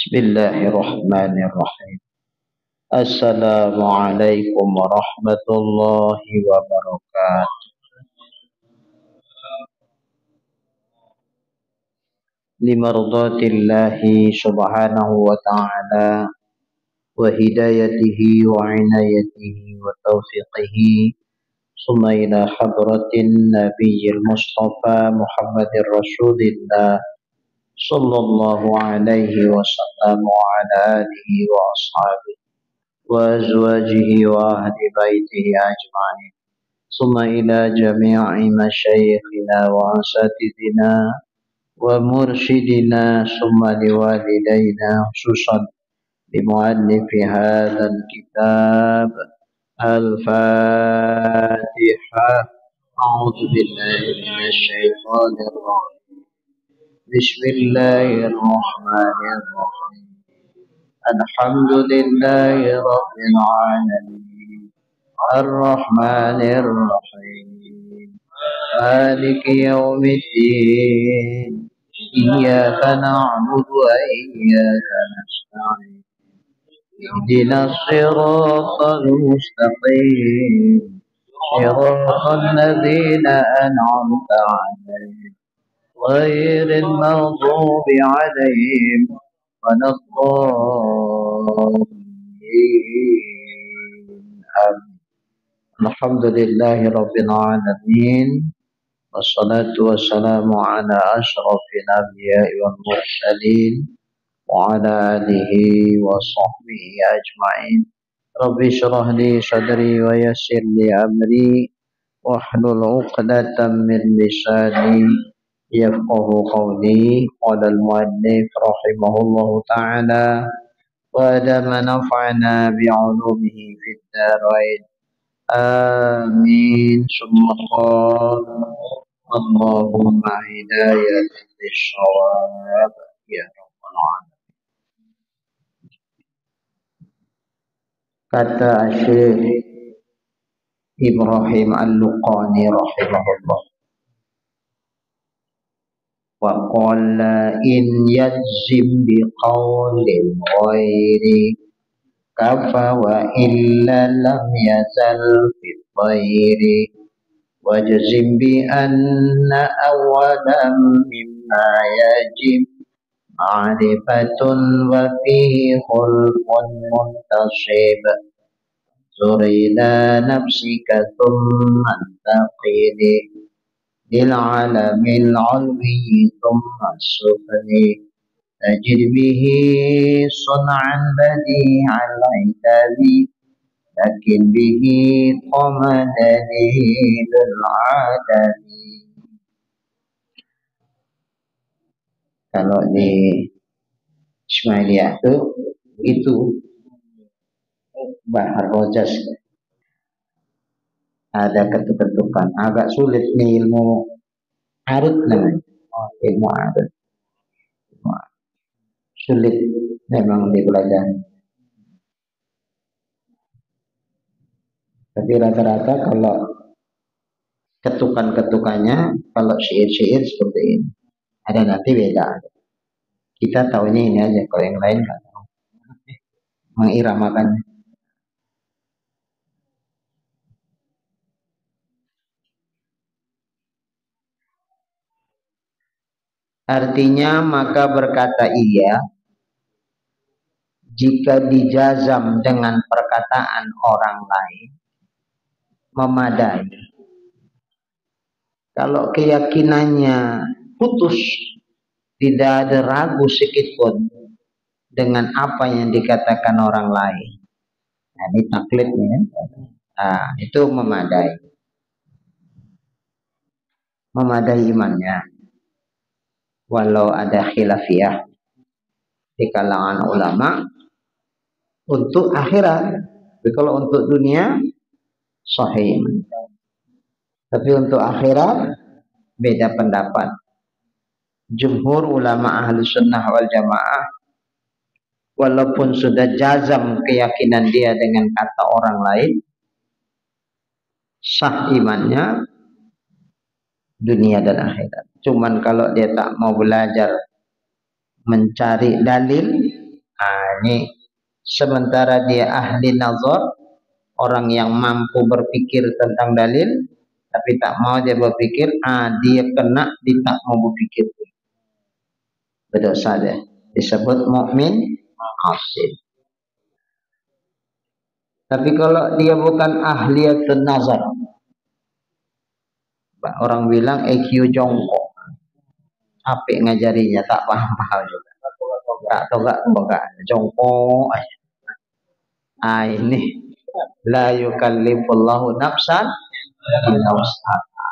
Bismillahirrahmanirrahim. Assalamualaikum warahmatullahi wabarakatuh. Limardatillahi subhanahu wa ta'ala wa hidayatihi wa inayatihi wa taufiqihi summa ila hadratin nabiyyil mustafa Muhammadir Rasulillah sallallahu alaihi wasallam wa ala alihi wa ashabihi وأزواجه وأهل بيته أجمعين ثم إلى جميع مشايخنا وأساتذتنا ومرشدنا ثم لوالدينا خصوصا لمؤلف هذا الكتاب الفاتحة. أعوذ بالله من الشيطان الرجيم. بسم الله الرحمن الرحيم. الحمد لله رب العالمين الرحمن الرحيم مالك يوم الدين إياك نعبد وإياك نستعين اهدنا الصراط المستقيم صراط الذين أنعمت عليهم غير المغضوب عليهم ولا الضالين. الحمد لله رب العالمين والصلاة والسلام على أشرف الأنبياء والمرسلين وعلى آله وصحبه أجمعين. رب اشرح لي صدري ويسر لي أمري واحلل عقدة من لساني يفقه قولي. قال المؤلف رحمه الله تعالى وأدام نفعنا بعلومه في الدارين آمين ثم قال اللهم هداية للصواب يا رب العالمين. Kata Syekh Ibrahim Al-Luqani rahimahullah, wa qala in yajzim bi qawlin ghairi kafa wa illa lam yazal fi ghairi wajzim bi anna awalam mimma yajib ma'rifatun wa fihi khulqun muntasib zurina nafsika thumma taqili للعالم العلوي ثم السفلي تجد به صنعا بديعا العتاب لكن به قام دليل العدم. Kalau di Ismailiyah itu Bahar Rojas ada ketukan, agak sulit nih ilmu arut namanya. Ilmu arut sulit memang dipelajari, tapi rata-rata kalau ketukannya kalau syair-syair seperti ini ada nanti beda. Kita tahunya ini aja, kalau yang lain nggak tahu mengiramakannya. Artinya maka berkata ia jika dijazam dengan perkataan orang lain memadai. Kalau keyakinannya putus, tidak ada ragu sedikit pun dengan apa yang dikatakan orang lain. Nah, ini taklidnya. Nah, itu memadai. Memadai imannya. Walau ada khilafiyah di kalangan ulama untuk akhirat, tapi kalau untuk dunia sahih. Tapi untuk akhirat beda pendapat. Jumhur ulama ahli sunnah wal jamaah walaupun sudah jazam keyakinan dia dengan kata orang lain, sah imannya dunia dan akhirat. Cuman kalau dia tak mau belajar mencari dalil, Ini sementara dia ahli nazar, orang yang mampu berpikir tentang dalil, tapi tak mau dia berpikir, dia kena di tak mau berpikir. Berdosa dia. Disebut mukmin asin. Tapi kalau dia bukan ahliyatun nazar, orang bilang EQ jongkok, apik ngajarinya, tak paham-paham juga. Enggak, jongkok. Ini la yukallifullahu nafsan illa wus'aha.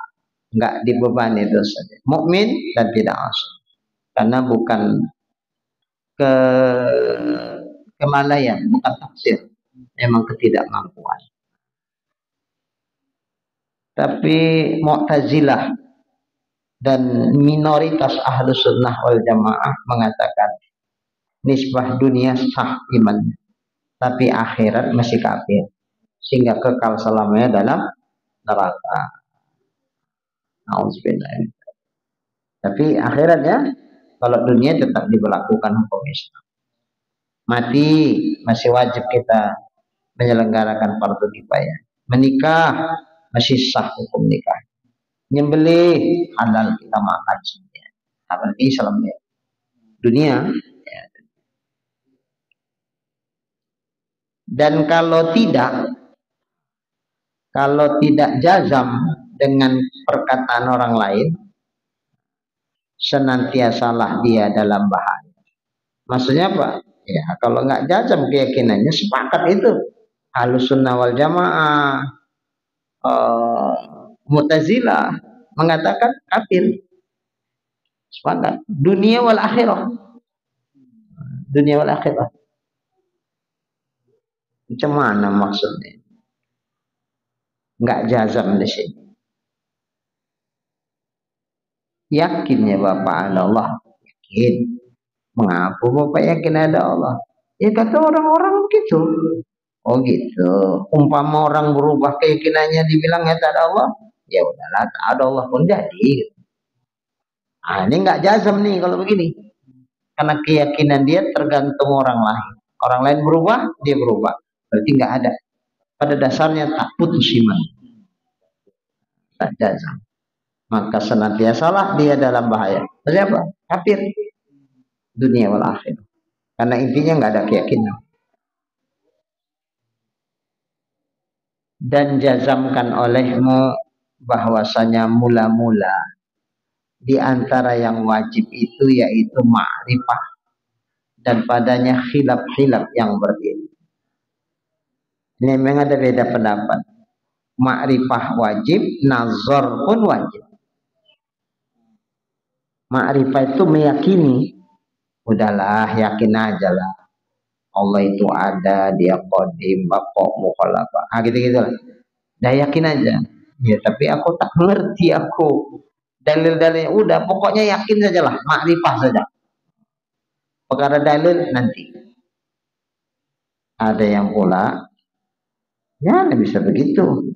Enggak dibebani dosa. Mukmin dan tidak asyik. Karena bukan kemalayan, bukan taksir. Memang ketidakmampuan. Tapi Mu'tazilah dan minoritas Ahlus Sunnah wal Jamaah mengatakan nisbah dunia sah imannya, tapi akhirat masih kafir, sehingga kekal selamanya dalam neraka. Nauzubillah. Tapi akhiratnya, kalau dunia tetap diberlakukan hukum Islam. Mati masih wajib kita menyelenggarakan fardu kifayah. Menikah masih sah hukum nikah. Nyembelih halal kita makan semuanya. Apalagi Islam ya. Dunia. Ya. Dan kalau tidak jazam dengan perkataan orang lain, senantiasalah dia dalam bahaya. Maksudnya apa? Ya, kalau nggak jazam keyakinannya, sepakat itu. Ahlus Sunnah wal Jamaah, Mu'tazilah mengatakan kafir. Sepakat. Dunia wal akhirah. Dunia wal akhirah. Macam mana maksudnya? Nggak jazam di sini. Yakin ya Bapak ada Allah? Yakin. Mengapa Bapak yakin ada Allah? Ya kata orang-orang begitu. Oh gitu. Umpama orang berubah keyakinannya dibilang ya tak ada Allah, ya udahlah, tak ada Allah pun jadi. Ini nggak jazam nih kalau begini. Karena keyakinan dia tergantung orang lain. Orang lain berubah, dia berubah. Berarti nggak ada. Pada dasarnya tak putus iman. Tak jazam. Maka senantiasalah dia dalam bahaya. Siapa? Kafir. Dunia wal akhir. Karena intinya nggak ada keyakinan. Dan jazamkan olehmu bahwasanya mula-mula di antara yang wajib itu yaitu ma'rifah, dan padanya khilaf-khilaf yang berdiri. Ini memang ada beda pendapat. Ma'rifah wajib, nazar pun wajib. Ma'rifah itu meyakini, udahlah yakin aja lah. Allah itu ada, dia qadim, bapak, mukhalafah. Gitu-gitu lah. Dah yakin aja. Ya, tapi aku tak mengerti aku. Dalil-dalilnya udah, pokoknya yakin sajalah, makrifah saja. Perkara dalil nanti. Ada yang pula, ya nggak bisa begitu.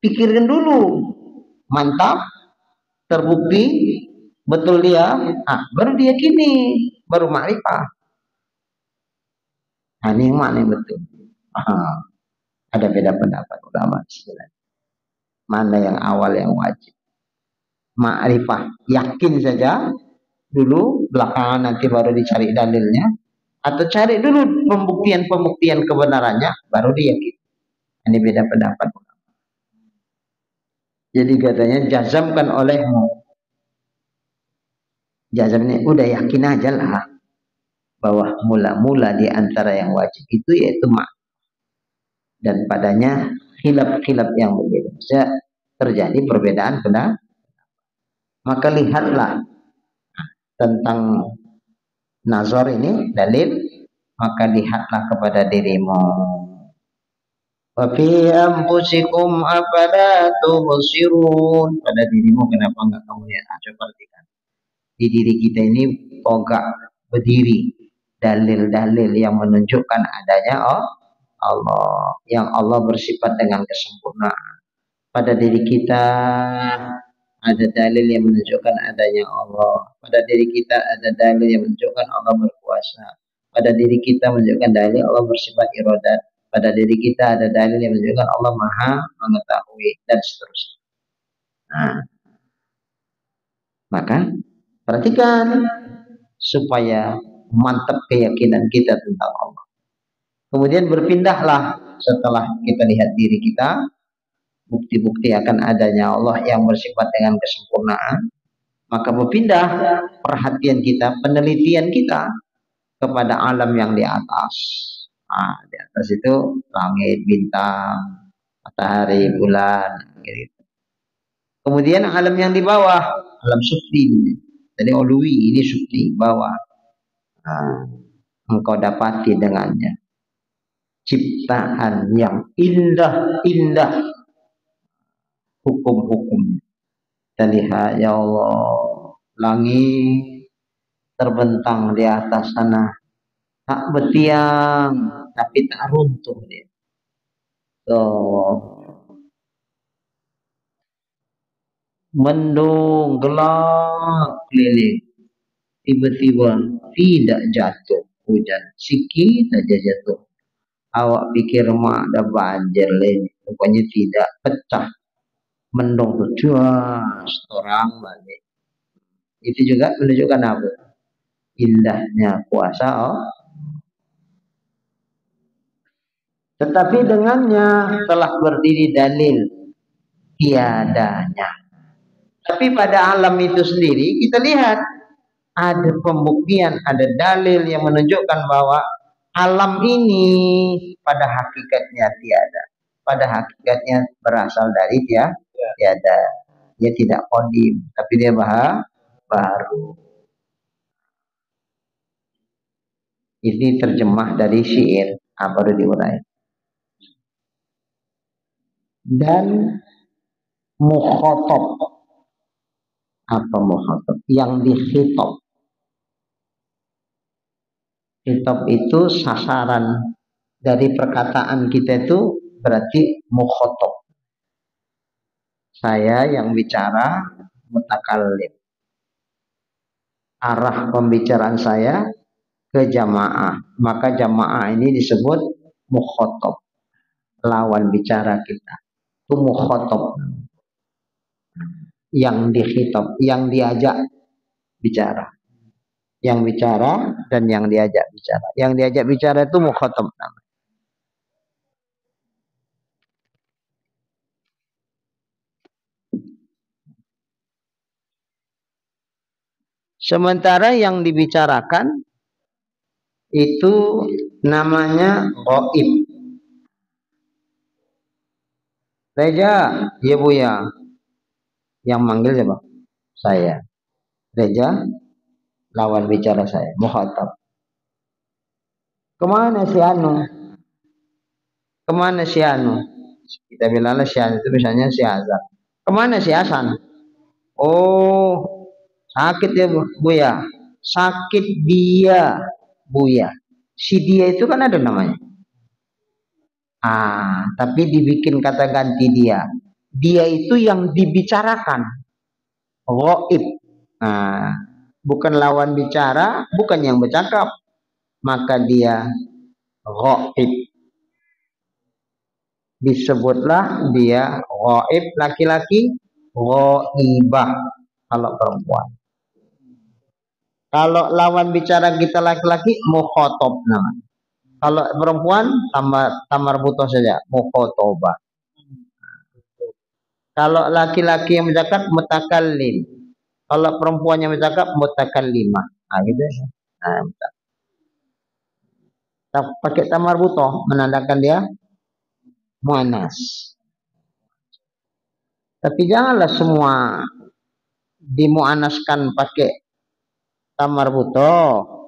Pikirin dulu, mantap, terbukti, betul dia, baru diyakini, baru makrifah. Ini yang mana yang betul? Ada beda pendapat ulama sebenarnya. Mana yang awal yang wajib? Ma'rifah, yakin saja dulu, belakangan nanti baru dicari dalilnya, atau cari dulu pembuktian kebenarannya, baru diyakini. Ini beda pendapat. Jadi katanya jazamkan olehmu. Jazam ini udah yakin aja lah bahwa mula-mula di antara yang wajib itu yaitu dan padanya khilaf-khilaf yang berbeda. Bisa terjadi perbedaan pendapat. Maka lihatlah tentang nazar ini dalil, maka lihatlah kepada dirimu. Wa fi anfusikum afala tubsirun. Pada dirimu kenapa enggak kamu lihat? Coba perhatikan. Di diri kita ini enggak berdiri dalil-dalil yang menunjukkan adanya Allah, yang Allah bersifat dengan kesempurnaan. Pada diri kita ada dalil yang menunjukkan adanya Allah. Pada diri kita ada dalil yang menunjukkan Allah berkuasa. pada diri kita menunjukkan dalil Allah bersifat iradat. Pada diri kita ada dalil yang menunjukkan Allah Maha mengetahui dan seterusnya. Nah, maka perhatikan supaya mantap keyakinan kita tentang Allah. Kemudian berpindahlah setelah kita lihat diri kita, bukti-bukti akan adanya Allah yang bersifat dengan kesempurnaan, maka berpindah perhatian kita, penelitian kita kepada alam yang di atas. Nah, di atas itu langit, bintang, matahari, bulan, gitu. Kemudian alam yang di bawah, alam sufli. Jadi ulwi, ini sufli, bawah. Nah, engkau dapati dengannya ciptaan yang indah-indah, hukum-hukum. Kita lihat, ya Allah, langit terbentang di atas sana, tak bertiang, tapi tak runtuh dia. Mendung, gelap, keliling. Tiba-tiba tidak jatuh hujan, sikit aja jatuh. Awak pikir mak ada banjir lagi, rupanya tidak, pecah. Mendung tuh juas, orang balik. Itu juga menunjukkan apa? Indahnya kuasa Allah. Tetapi dengannya telah berdiri dalil tiadanya. Tapi pada alam itu sendiri kita lihat ada pembuktian, ada dalil yang menunjukkan bahwa alam ini pada hakikatnya tiada. Pada hakikatnya berasal dari tiada. Dia tidak qadim, tapi dia baru. Ini terjemah dari syair, baru diurai. Dan mukhatab. Apa mukhatab? Yang dikhitab. Khitab itu sasaran dari perkataan kita itu berarti mukhatab. Saya yang bicara, mutakallim. Arah pembicaraan saya ke jamaah. Maka jamaah ini disebut mukhatab. Lawan bicara kita. Itu mukhatab. Yang dikhitab, yang diajak bicara. Yang bicara dan yang diajak bicara. Yang diajak bicara itu mukhatab namanya. Sementara yang dibicarakan itu namanya ghaib. Reja, ya Buya. Yang manggil siapa? Saya. Reja, lawan bicara saya, mukhatab. Kemana si Anu? Kemana si Anu? Kita bilanglah si Anu itu misalnya si Azan. Kemana si Hasan? Oh, sakit ya Buya. Sakit dia Buya. Si dia itu kan ada namanya. Tapi dibikin kata ganti dia. Dia itu yang dibicarakan. Ghaib. Bukan lawan bicara, bukan yang bercakap. Maka dia ghaib. Disebutlah dia ghaib laki-laki, ghaibah kalau perempuan. Kalau lawan bicara kita laki-laki, mukhatab namanya. Kalau perempuan tamar butuh saja, mukhatabah. Kalau laki-laki yang bercakap, mutakallim. Kalau perempuan yang bercakap, mutakallimah. Gitu. Pakai tamar butuh menandakan dia muannas. Tapi janganlah semua dimuannaskan pakai tamar butuh.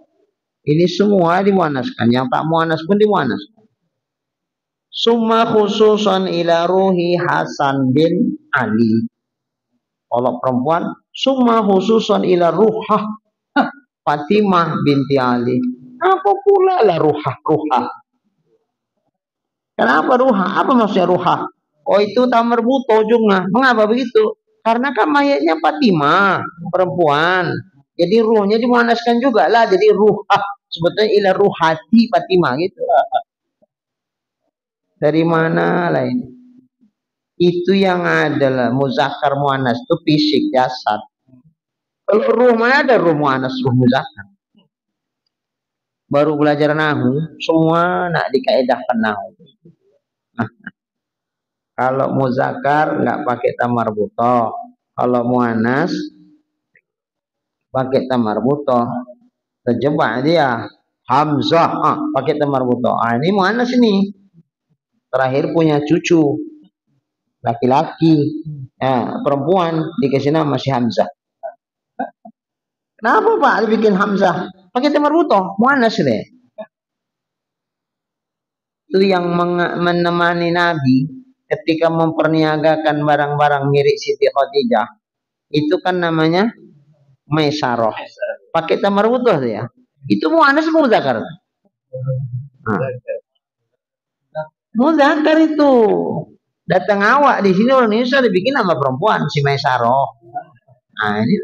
Ini semua dimuannaskan. Yang tak muannas pun dimuannaskan. Summa khususan ila ruhi Hasan bin Ali. Kalau perempuan, summa khususan ila ruhah Fatimah binti Ali. Apa pula lah ruhah? Kenapa ruhah? Apa maksudnya ruhah? Oh, itu tamar buto ujungnya. Mengapa begitu? Karena kan mayatnya Fatimah, perempuan. Jadi ruhnya dimuannaskan juga lah. Jadi ruhah. Sebetulnya ila ruhati Fatimah gitu. Dari mana lah ini? Itu yang adalah muzakkar muannas itu fisik jasad. Kalau ruh mana ada ruh muannas ruh muzakkar. Baru belajar nahu semua nak dikaedahkan nahu. Nah, kalau muzakkar nggak pakai tamar butoh. Kalau muannas pakai tamar butoh. Terjebak dia. Hamzah pakai tamar butoh. Ini muannas ini. Terakhir punya cucu laki-laki, perempuan dikasih nama si Hamzah. Kenapa Pak dibikin Hamzah? Pakai tamar butoh, muannas deh. Itu yang menemani Nabi ketika memperniagakan barang-barang milik Siti Khadijah. Itu kan namanya Maisaroh. Pakai tamar butoh ya. Itu muannas muzakkar. Muzakkar itu. Datang awak di sini orang Indonesia dibikin nama perempuan si Maisaroh. Nah ini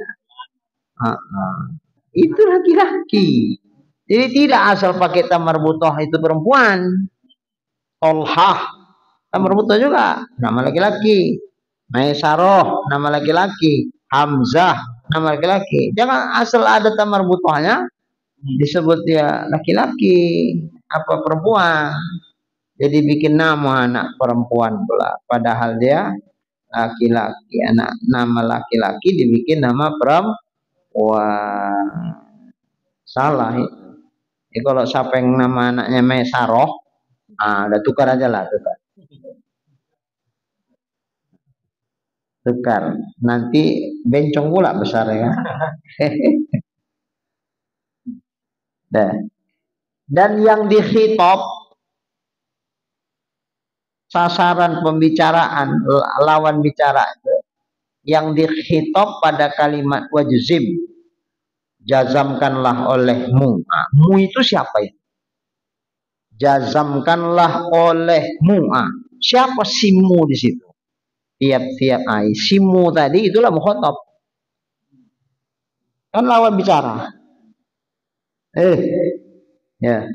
itu laki-laki. Jadi tidak asal pakai tamar butoh itu perempuan. Tolhah tamar butoh juga nama laki-laki. Maisaroh nama laki-laki. Hamzah nama laki-laki. Jangan asal ada tamar butohnya disebut dia laki-laki apa perempuan. Jadi bikin nama anak perempuan pula. Padahal dia laki-laki. Anak nama laki-laki dibikin nama perempuan. Salah itu. Jadi kalau siapa yang nama anaknya Maisaroh, udah tukar aja lah, tukar. Nanti bencong pula besar ya. Dan yang dikhitab sasaran pembicaraan lawan bicara itu yang dikhitab pada kalimat wajzim, jazamkanlah olehmu. Mu itu siapa itu? Jazamkanlah olehmu. Siapa simu di situ? Tiap-tiap simu tadi itulah mukhatab. Kan lawan bicara. Ya.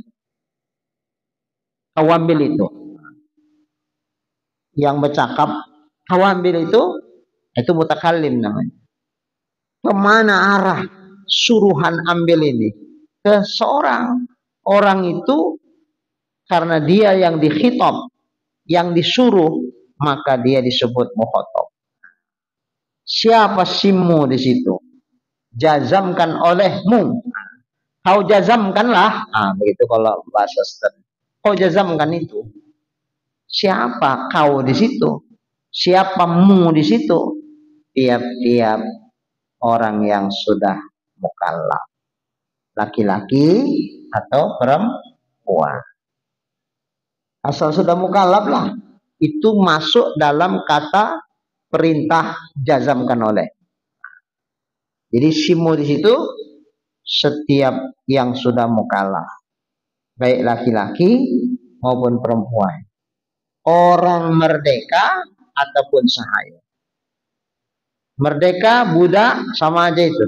Awambil itu. Yang bercakap awambil itu mutakallim namanya. Kemana arah suruhan ambil ini? Ke seorang. Orang itu karena dia yang dikhitab, yang disuruh, maka dia disebut mukhatab. Siapa simu di situ? Jazamkan olehmu. Kau jazamkanlah. Begitu kalau bahasa Ustaz. Kau jazamkan itu. Siapa kau di situ? Siapa mu di situ? Tiap-tiap orang yang sudah mukallaf. Laki-laki atau perempuan. Asal sudah mukallaf lah. Itu masuk dalam kata perintah jazamkan oleh. Jadi simu di situ setiap yang sudah mukallaf. Baik laki-laki maupun perempuan. Orang merdeka ataupun sahaya. Merdeka, budak, sama aja itu.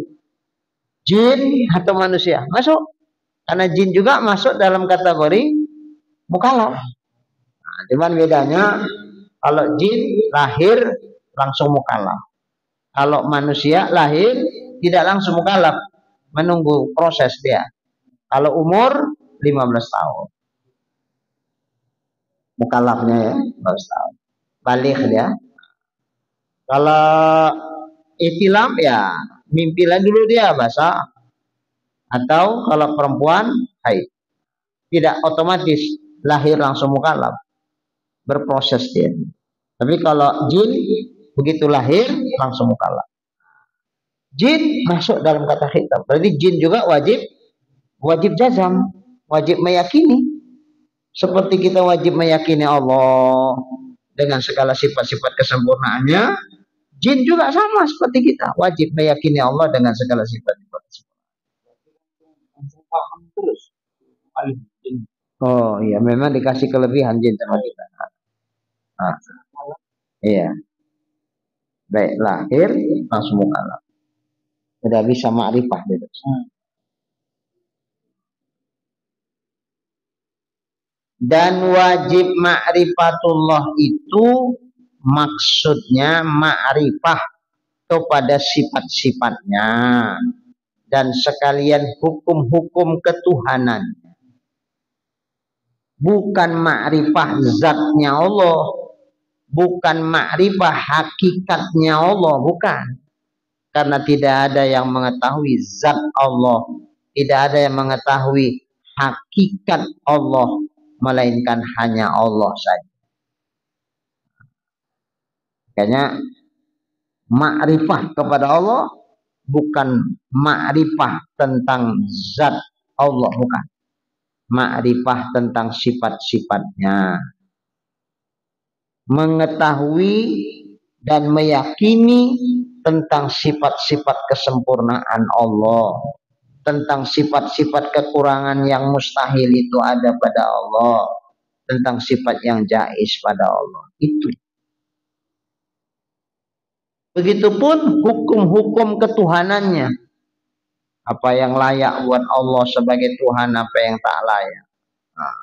Jin atau manusia, masuk. Karena jin juga masuk dalam kategori mukallaf. Cuman bedanya, kalau jin lahir langsung mukallaf. Kalau manusia lahir tidak langsung mukallaf. Menunggu proses dia. Kalau umur 15 tahun. Mukallafnya ya, 15 tahun. Balik dia. Kalau ihtilam ya mimpilah dulu dia basah. Atau kalau perempuan haid. Tidak otomatis lahir langsung mukallaf. Berproses dia. Tapi kalau jin begitu lahir langsung mukallaf. Jin masuk dalam kata khitab. Berarti jin juga wajib jazam, wajib meyakini. Seperti kita wajib meyakini Allah dengan segala sifat-sifat kesempurnaannya, jin juga sama seperti kita, wajib meyakini Allah dengan segala sifat-sifat terus. Oh iya, memang dikasih kelebihan jin sama kita. Iya. Baik, lahir langsung mukallaf. Tidak bisa ma'rifah gitu. Dan wajib ma'rifatullah itu maksudnya ma'rifah kepada sifat-sifatnya dan sekalian hukum-hukum ketuhanan. Bukan ma'rifah zatnya Allah, bukan ma'rifah hakikatnya Allah, bukan. Karena tidak ada yang mengetahui zat Allah, tidak ada yang mengetahui hakikat Allah, melainkan hanya Allah saja. Makanya ma'rifah kepada Allah bukan ma'rifah tentang zat Allah, bukan. Ma'rifah tentang sifat-sifatnya. Mengetahui dan meyakini tentang sifat-sifat kesempurnaan Allah, tentang sifat-sifat kekurangan yang mustahil itu ada pada Allah, tentang sifat yang jaiz pada Allah. Itu. Begitupun hukum-hukum ketuhanannya. Apa yang layak buat Allah sebagai Tuhan, apa yang tak layak. Nah.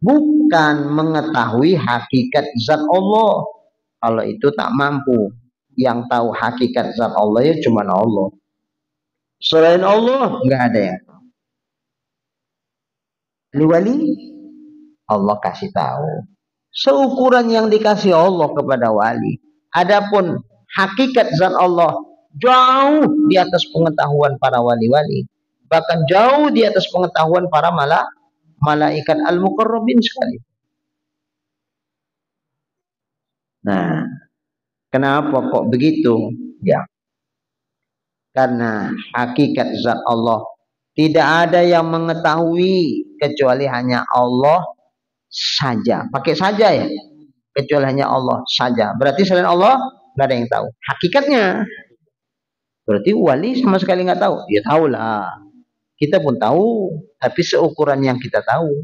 Bukan mengetahui hakikat zat Allah. Kalau itu tak mampu. Yang tahu hakikat zat Allah ya cuma Allah. Selain Allah nggak ada yang tahu. Wali Allah kasih tahu. Seukuran yang dikasih Allah kepada wali. Adapun hakikat zat Allah jauh di atas pengetahuan para wali-wali. Bahkan jauh di atas pengetahuan para malaikat al-muqarrabin sekali. Nah, kenapa kok begitu? Ya, karena hakikat zat Allah tidak ada yang mengetahui kecuali hanya Allah saja. Pakai saja ya. Kecuali hanya Allah saja. Berarti selain Allah nggak ada yang tahu hakikatnya. Berarti wali sama sekali nggak tahu. Ya tahu lah. Kita pun tahu, tapi seukuran yang kita tahu.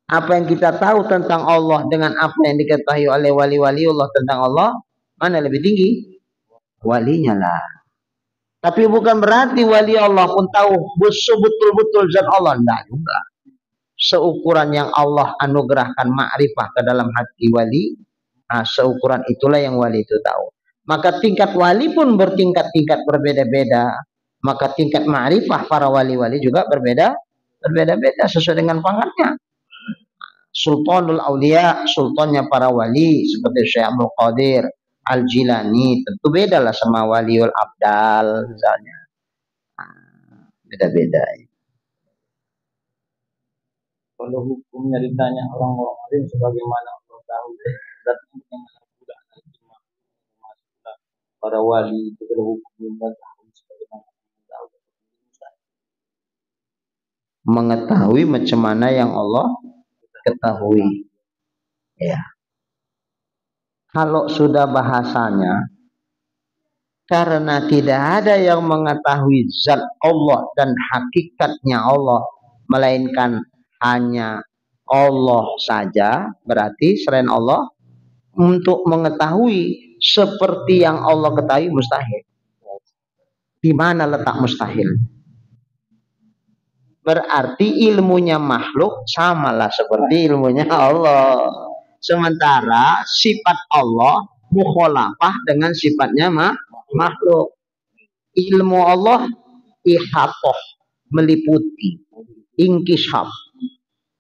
Apa yang kita tahu tentang Allah dengan apa yang diketahui oleh wali-wali Allah tentang Allah, mana lebih tinggi? Walinya lah. Tapi bukan berarti wali Allah pun tahu betul-betul zat Allah. Enggak juga. Seukuran yang Allah anugerahkan ma'rifah ke dalam hati wali, nah, seukuran itulah yang wali itu tahu. Maka tingkat wali pun bertingkat-tingkat berbeda-beda. Maka tingkat ma'rifah para wali-wali juga berbeda-beda sesuai dengan pangkatnya. Sultanul Aulia, sultannya para wali seperti Syekh Abdul Qadir Al-Jilani, tentu beda lah sama Waliul Abdal misalnya. Beda-beda. Kalau hukumnya ditanya orang-orang lain sebagaimana Allah tahu dan para wali itu berhukum sebagaimana mengetahui macam mana yang Allah ketahui. Ya. Kalau sudah bahasanya, karena tidak ada yang mengetahui zat Allah dan hakikatnya Allah, melainkan hanya Allah saja, berarti selain Allah untuk mengetahui seperti yang Allah ketahui mustahil. Di mana letak mustahil? Berarti ilmunya makhluk samalah seperti ilmunya Allah. Sementara sifat Allah mukhalafah dengan sifatnya makhluk. Ilmu Allah ihatoh, meliputi, inkishaf.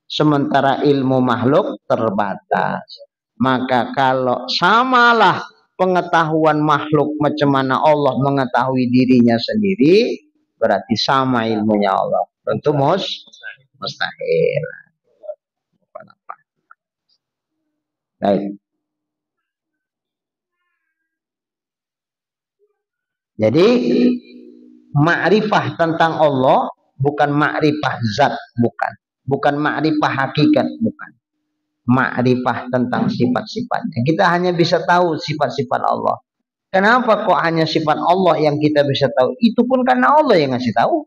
Sementara ilmu makhluk terbatas. Maka kalau samalah pengetahuan makhluk macam mana Allah mengetahui dirinya sendiri, berarti sama ilmunya Allah. Tentu mustahil. Baik. Jadi ma'rifah tentang Allah bukan ma'rifah zat, bukan. Bukan ma'rifah hakikat, bukan. Ma'rifah tentang sifat-sifatnya. Kita hanya bisa tahu sifat-sifat Allah. Kenapa kok hanya sifat Allah yang kita bisa tahu? Itu pun karena Allah yang ngasih tahu.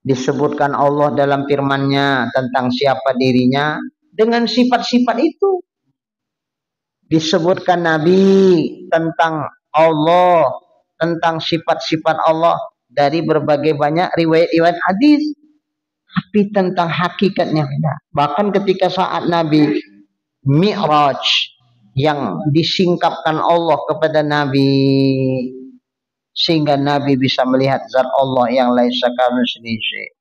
Disebutkan Allah dalam firman-Nya tentang siapa dirinya dengan sifat-sifat itu. disebutkan Nabi tentang Allah, tentang sifat-sifat Allah dari berbagai banyak riwayat-riwayat hadis, tapi tentang hakikatnya tidak. Bahkan ketika saat Nabi Mi'raj yang disingkapkan Allah kepada Nabi sehingga Nabi bisa melihat zat Allah yang laisa kamitslihi syai'.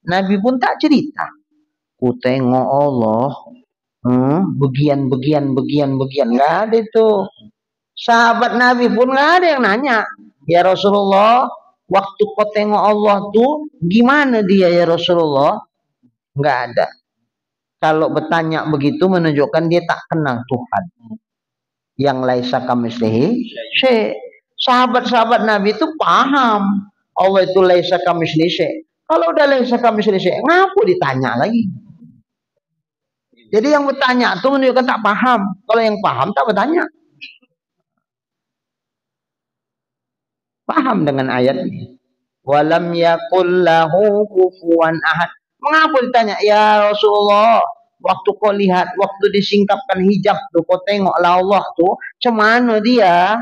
Nabi pun tak cerita. Ku tengok Allah, bagian, nggak ada itu. Sahabat Nabi pun nggak ada yang nanya, ya Rasulullah, waktu kau tengok Allah tuh gimana dia ya Rasulullah? Nggak ada. Kalau bertanya begitu menunjukkan dia tak kenal Tuhan yang laisa kamitslihi syai'. Sahabat-sahabat Nabi itu paham Allah itu laisa kamitslihi syai'. Kalau udah laisa kamitslihi syai', ngapain ditanya lagi? Jadi yang bertanya itu menunjukkan tak paham. Kalau yang paham tak bertanya. Paham dengan ayat ini. Walam yakul lahu kufuwan ahad. Mengapa ditanya? Ya Rasulullah, waktu kau lihat, waktu disingkapkan hijab tuh, kau tengoklah Allah tuh, cemana dia?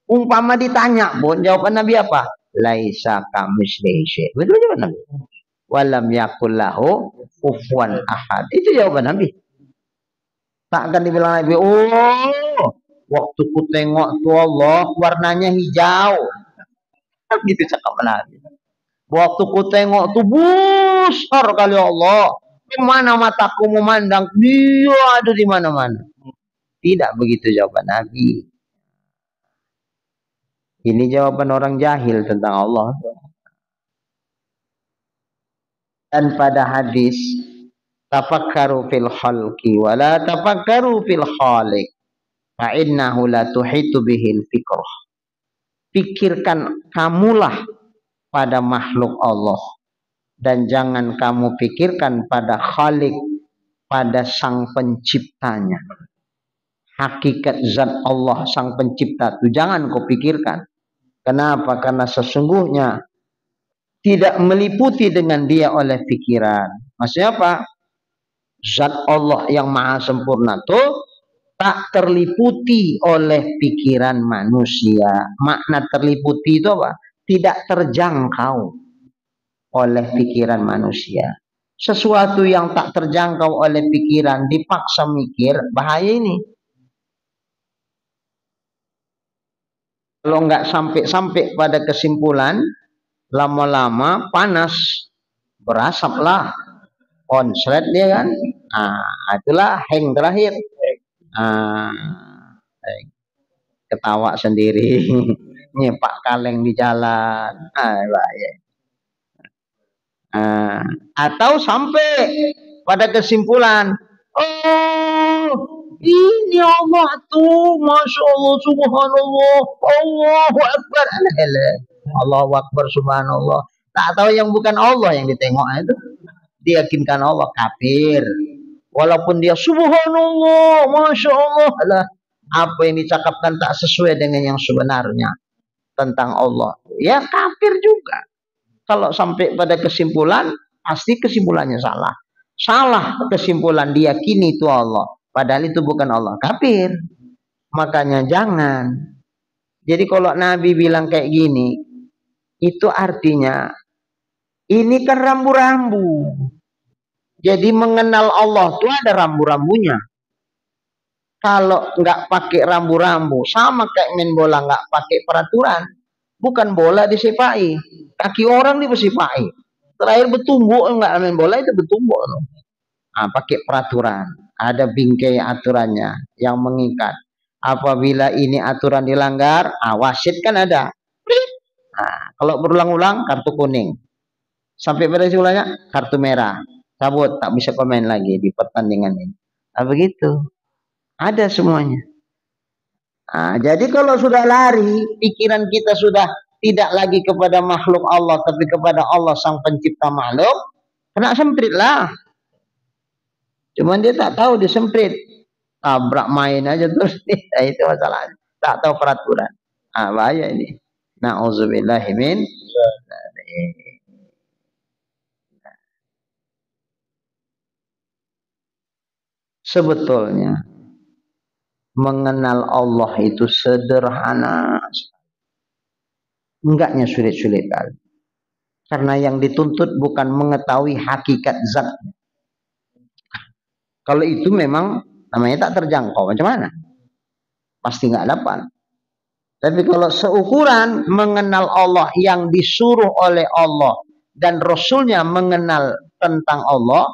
Umpama ditanya pun, jawaban Nabi apa? Laisa kamitslihi syai'. Betul jawaban Nabi. Walam yakul lahu kufuwan ahad. Itu jawaban Nabi. Tak akan dibilang Nabi, oh, waktu ku tengok tuh Allah warnanya hijau. Gitu cakap Nabi. Waktu ku tengok tuh besar kali Allah. Kemana mataku memandang, dia ada di mana-mana. Tidak begitu jawaban Nabi. Ini jawaban orang jahil tentang Allah. Dan pada hadis, tafakkaru fil khalqi wa la tafakkaru fil khaliq. Fa innahu la tuhitu bihil fikrah. Pikirkan kamulah pada makhluk Allah dan jangan kamu pikirkan pada Khalik, pada sang penciptanya. Hakikat zat Allah sang pencipta itu jangan kau pikirkan. Kenapa? Karena sesungguhnya tidak meliputi dengan dia oleh pikiran. Maksudnya apa? Zat Allah yang maha sempurna itu tak terliputi oleh pikiran manusia. Makna terliputi itu apa? Tidak terjangkau oleh pikiran manusia. Sesuatu yang tak terjangkau oleh pikiran dipaksa mikir, bahaya ini. Kalau nggak sampai pada kesimpulan, lama-lama panas, berasaplah, konslet dia kan. Itulah hang terakhir. Ketawa sendiri, nyepak kaleng di jalan, bahaya. Atau sampai pada kesimpulan, oh ini Allah tuh, masya Allah, subhanallah, Allahu Akbar, Allahu Akbar, subhanallah. Tak tahu yang bukan Allah yang ditengok itu, diyakinkan Allah, kafir. Walaupun dia subhanallah, masya Allah, lah apa yang dicakapkan tak sesuai dengan yang sebenarnya tentang Allah, ya kafir juga. Kalau sampai pada kesimpulan, pasti kesimpulannya salah. Salah kesimpulan diyakini itu Allah, padahal itu bukan Allah, kafir. Makanya jangan. Jadi kalau Nabi bilang kayak gini, itu artinya ini kan rambu-rambu. Jadi mengenal Allah itu ada rambu-rambunya. Kalau nggak pakai rambu-rambu, sama kayak main bola nggak pakai peraturan. Bukan bola disepai, kaki orang disepai. Terakhir bertumbuk, enggak main bola itu bertumbuk. Pakai peraturan, ada bingkai aturannya yang mengikat. Apabila ini aturan dilanggar, wasit kan ada. Kalau berulang-ulang kartu kuning. Sampai pada kesimpulannya kartu merah. Cabut, tak bisa komen lagi di pertandingan ini. Begitu. Ada semuanya. Jadi kalau sudah lari, pikiran kita sudah tidak lagi kepada makhluk Allah, tapi kepada Allah sang pencipta makhluk, kena semprit lah. Cuman dia tak tahu dia semprit, tabrak main aja terus. Itu masalahnya. Tak tahu peraturan. Bahaya ini. Na'udzubillahi min. Sebetulnya mengenal Allah itu sederhana, enggaknya sulit-sulit kali. Karena yang dituntut bukan mengetahui hakikat zat. Kalau itu memang namanya tak terjangkau, macam mana? Pasti nggak dapat. Tapi kalau seukuran mengenal Allah yang disuruh oleh Allah dan Rasulnya mengenal tentang Allah,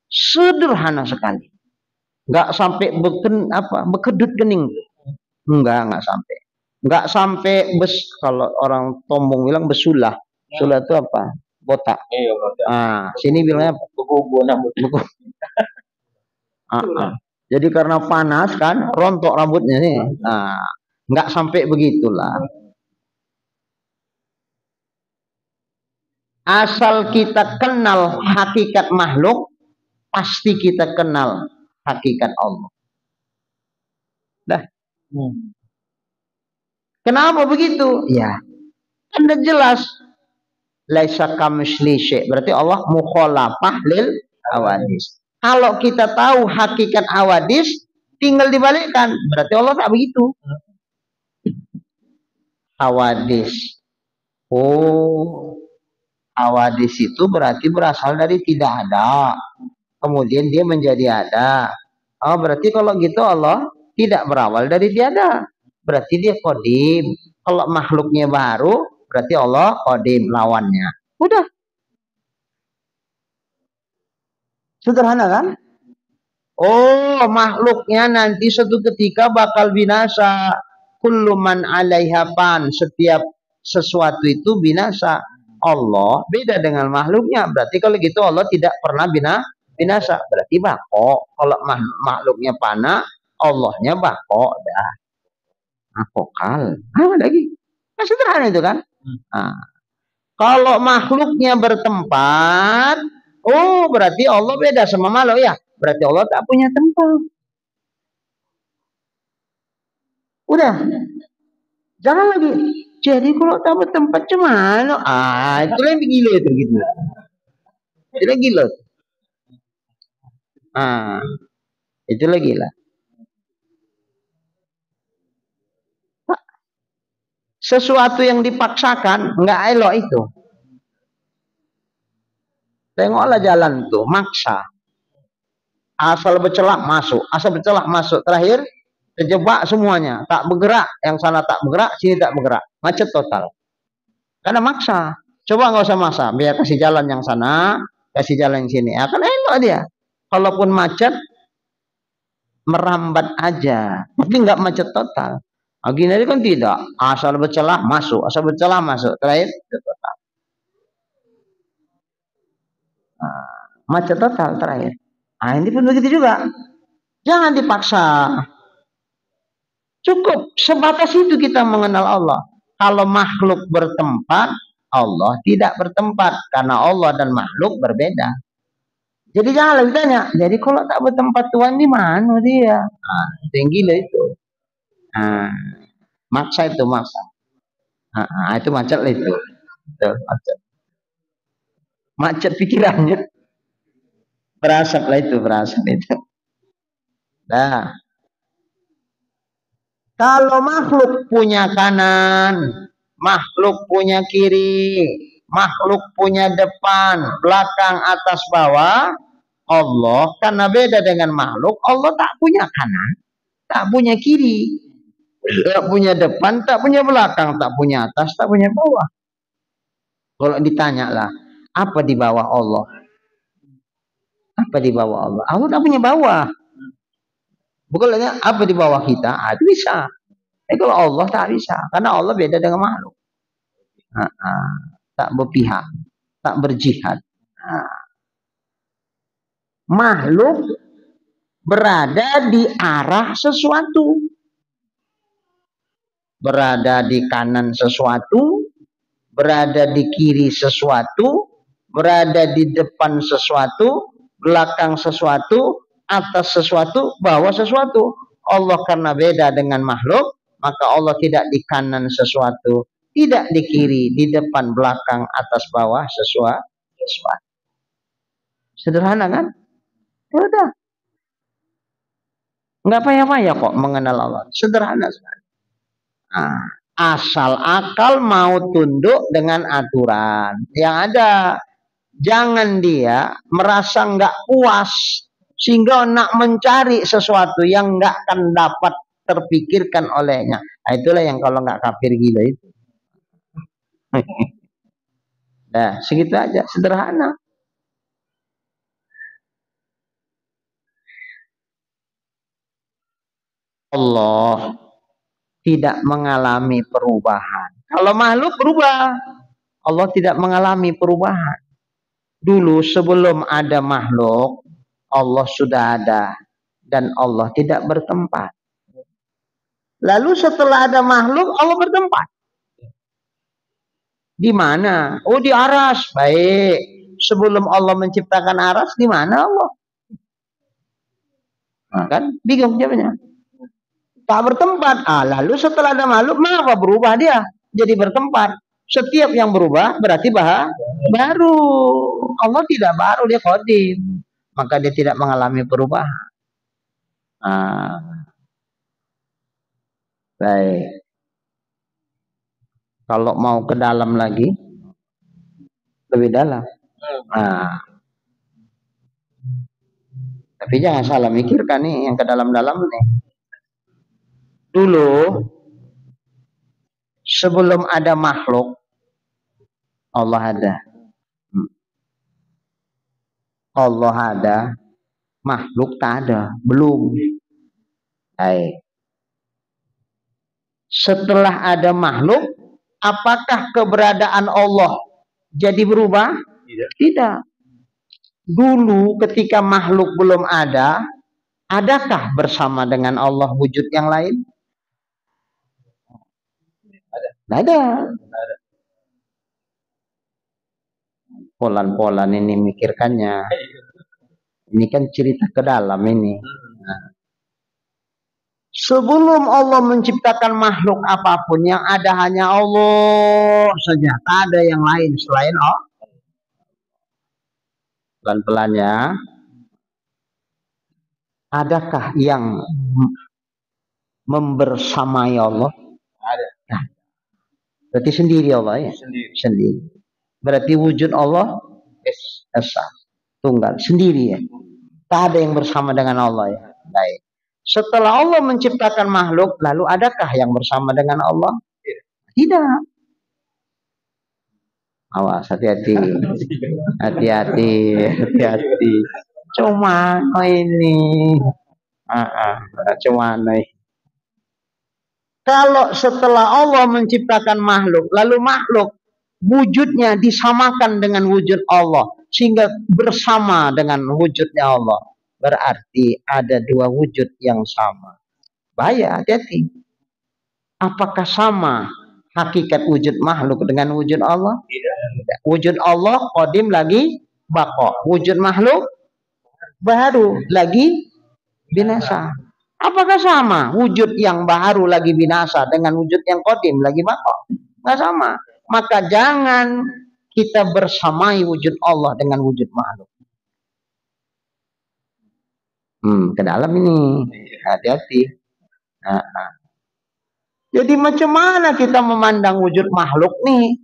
sederhana sekali. Nggak sampai bekedut kening. Nggak sampai. Nggak sampai kalau orang Tombong bilang besulah. Besulah itu apa? Botak. Iya, botak. Sini bilangnya beku. Jadi karena panas kan, rontok rambutnya nih. Nggak sampai begitulah. Asal kita kenal hakikat makhluk, pasti kita kenal hakikat Allah. Dah. Kenapa begitu? Ya, Anda jelas. Laisa kamitslihi syai'. Berarti Allah mukhalafah lil awadis. Kalau kita tahu hakikat awadis, tinggal dibalikkan. Berarti Allah tak begitu. Awadis. Oh, awadis itu berarti berasal dari tidak ada. Kemudian dia menjadi ada. Oh, berarti kalau gitu Allah tidak berawal dari tiada. Berarti dia qadim. Kalau makhluknya baru, berarti Allah qadim lawannya. Udah. Sederhana kan? Oh, makhluknya nanti suatu ketika bakal binasa. Kullu man 'alaiha fan. Setiap sesuatu itu binasa. Allah beda dengan makhluknya. Berarti kalau gitu Allah tidak pernah binasa. Berarti bako. Kalau makhluknya fana, Allahnya bako. Dah. Kokal. Lagi. Nah, sederhana itu kan? Kalau makhluknya bertempat, oh berarti Allah beda sama makhluk ya. Berarti Allah tak punya tempat. Udah. Jangan lagi. Jadi kalau tak bertempat cuman, itu yang gila itu gitu. Itu gila. Itu lagi lah. Sesuatu yang dipaksakan nggak elok itu. Tengoklah jalan tuh, maksa. Asal bercelak masuk. Terakhir terjebak semuanya, tak bergerak. Yang sana tak bergerak, sini tak bergerak, macet total. Karena maksa. Coba nggak usah maksa, biar kasih jalan yang sana, kasih jalan yang sini. Akan elok dia. Kalaupun macet, merambat aja, tapi nggak macet total. Gini kan tidak, asal bercelah masuk, terakhir total. Macet total terakhir. Ini pun begitu juga. Jangan dipaksa. Cukup sebatas itu kita mengenal Allah. Kalau makhluk bertempat, Allah tidak bertempat karena Allah dan makhluk berbeda. Jadi jangan lagi tanya. Jadi kalau tak bertempat Tuhan di mana dia? Itu yang gila itu. Maksa itu maksa. Itu macet lah itu. Macet. Macet pikirannya. Berasap lah itu, Nah, kalau makhluk punya kanan, makhluk punya kiri, makhluk punya depan, belakang, atas, bawah, Allah karena beda dengan makhluk, Allah tak punya kanan, tak punya kiri, tak punya depan, tak punya belakang, tak punya atas, tak punya bawah. Kalau ditanya lah, apa di bawah Allah? Apa di bawah Allah? Allah tak punya bawah. Bukannya apa di bawah kita? Itu bisa. Kalau Allah tak bisa, karena Allah beda dengan makhluk. Tak berpihak, tak berjihad. Makhluk berada di arah sesuatu, berada di kanan sesuatu, berada di kiri sesuatu, berada di depan sesuatu, belakang sesuatu, atas sesuatu, bawah sesuatu. Allah karena beda dengan makhluk, maka Allah tidak di kanan sesuatu, tidak di kiri, di depan, belakang, atas, bawah sesuatu. Sederhana kan? Udah. Nggak payah-payah kok mengenal Allah. Sederhana sekali. Nah, asal akal mau tunduk dengan aturan yang ada. Jangan dia merasa nggak puas sehingga nak mencari sesuatu yang nggak akan dapat terpikirkan olehnya. Nah, itulah yang kalau nggak kafir gila itu. Nah, segitu aja, sederhana. Allah tidak mengalami perubahan. Kalau makhluk berubah, Allah tidak mengalami perubahan. Dulu sebelum ada makhluk, Allah sudah ada dan Allah tidak bertempat. Lalu setelah ada makhluk, Allah bertempat. Di mana? Oh, di aras. Baik. Sebelum Allah menciptakan aras, di mana Allah? Nah, kan bingung jawabnya. Tak bertempat. Lalu setelah ada makhluk, maka berubah dia jadi bertempat. Setiap yang berubah berarti baru. Allah tidak baru, dia qadim. Maka dia tidak mengalami perubahan. Baik. Kalau mau ke dalam lagi, lebih dalam. Tapi jangan salah mikirkan nih yang ke dalam-dalam nih. Dulu sebelum ada makhluk, Allah ada. Allah ada, makhluk tak ada, belum. Baik. Setelah ada makhluk, apakah keberadaan Allah jadi berubah? Tidak. Dulu ketika makhluk belum ada, adakah bersama dengan Allah wujud yang lain? Ada. Polan-polan ini mikirkannya. Ini kan cerita ke dalam ini. Sebelum Allah menciptakan makhluk apapun, yang ada hanya Allah saja. Tak ada yang lain selain Allah. Pelan-pelan ya. Adakah yang membersamai Allah? Ada. Nah, berarti sendiri Allah ya? Sendiri. Berarti wujud Allah esa, tunggal, sendiri ya. Tak ada yang bersama dengan Allah ya. Baik. Setelah Allah menciptakan makhluk, lalu adakah yang bersama dengan Allah? Tidak. Awas, hati-hati. Hati-hati. Cuma ini. Cuma ini. Kalau setelah Allah menciptakan makhluk, lalu makhluk wujudnya disamakan dengan wujud Allah, sehingga bersama dengan wujudnya Allah, berarti ada dua wujud yang sama. Bahaya, hati-hati. Apakah sama hakikat wujud makhluk dengan wujud Allah? Tidak. Wujud Allah qadim lagi baqa. Wujud makhluk baru lagi binasa. Apakah sama wujud yang baru lagi binasa dengan wujud yang qadim lagi baqa? Nggak sama. Maka jangan kita bersamai wujud Allah dengan wujud makhluk. Ke dalam ini, hati-hati. Jadi macam mana kita memandang wujud makhluk nih?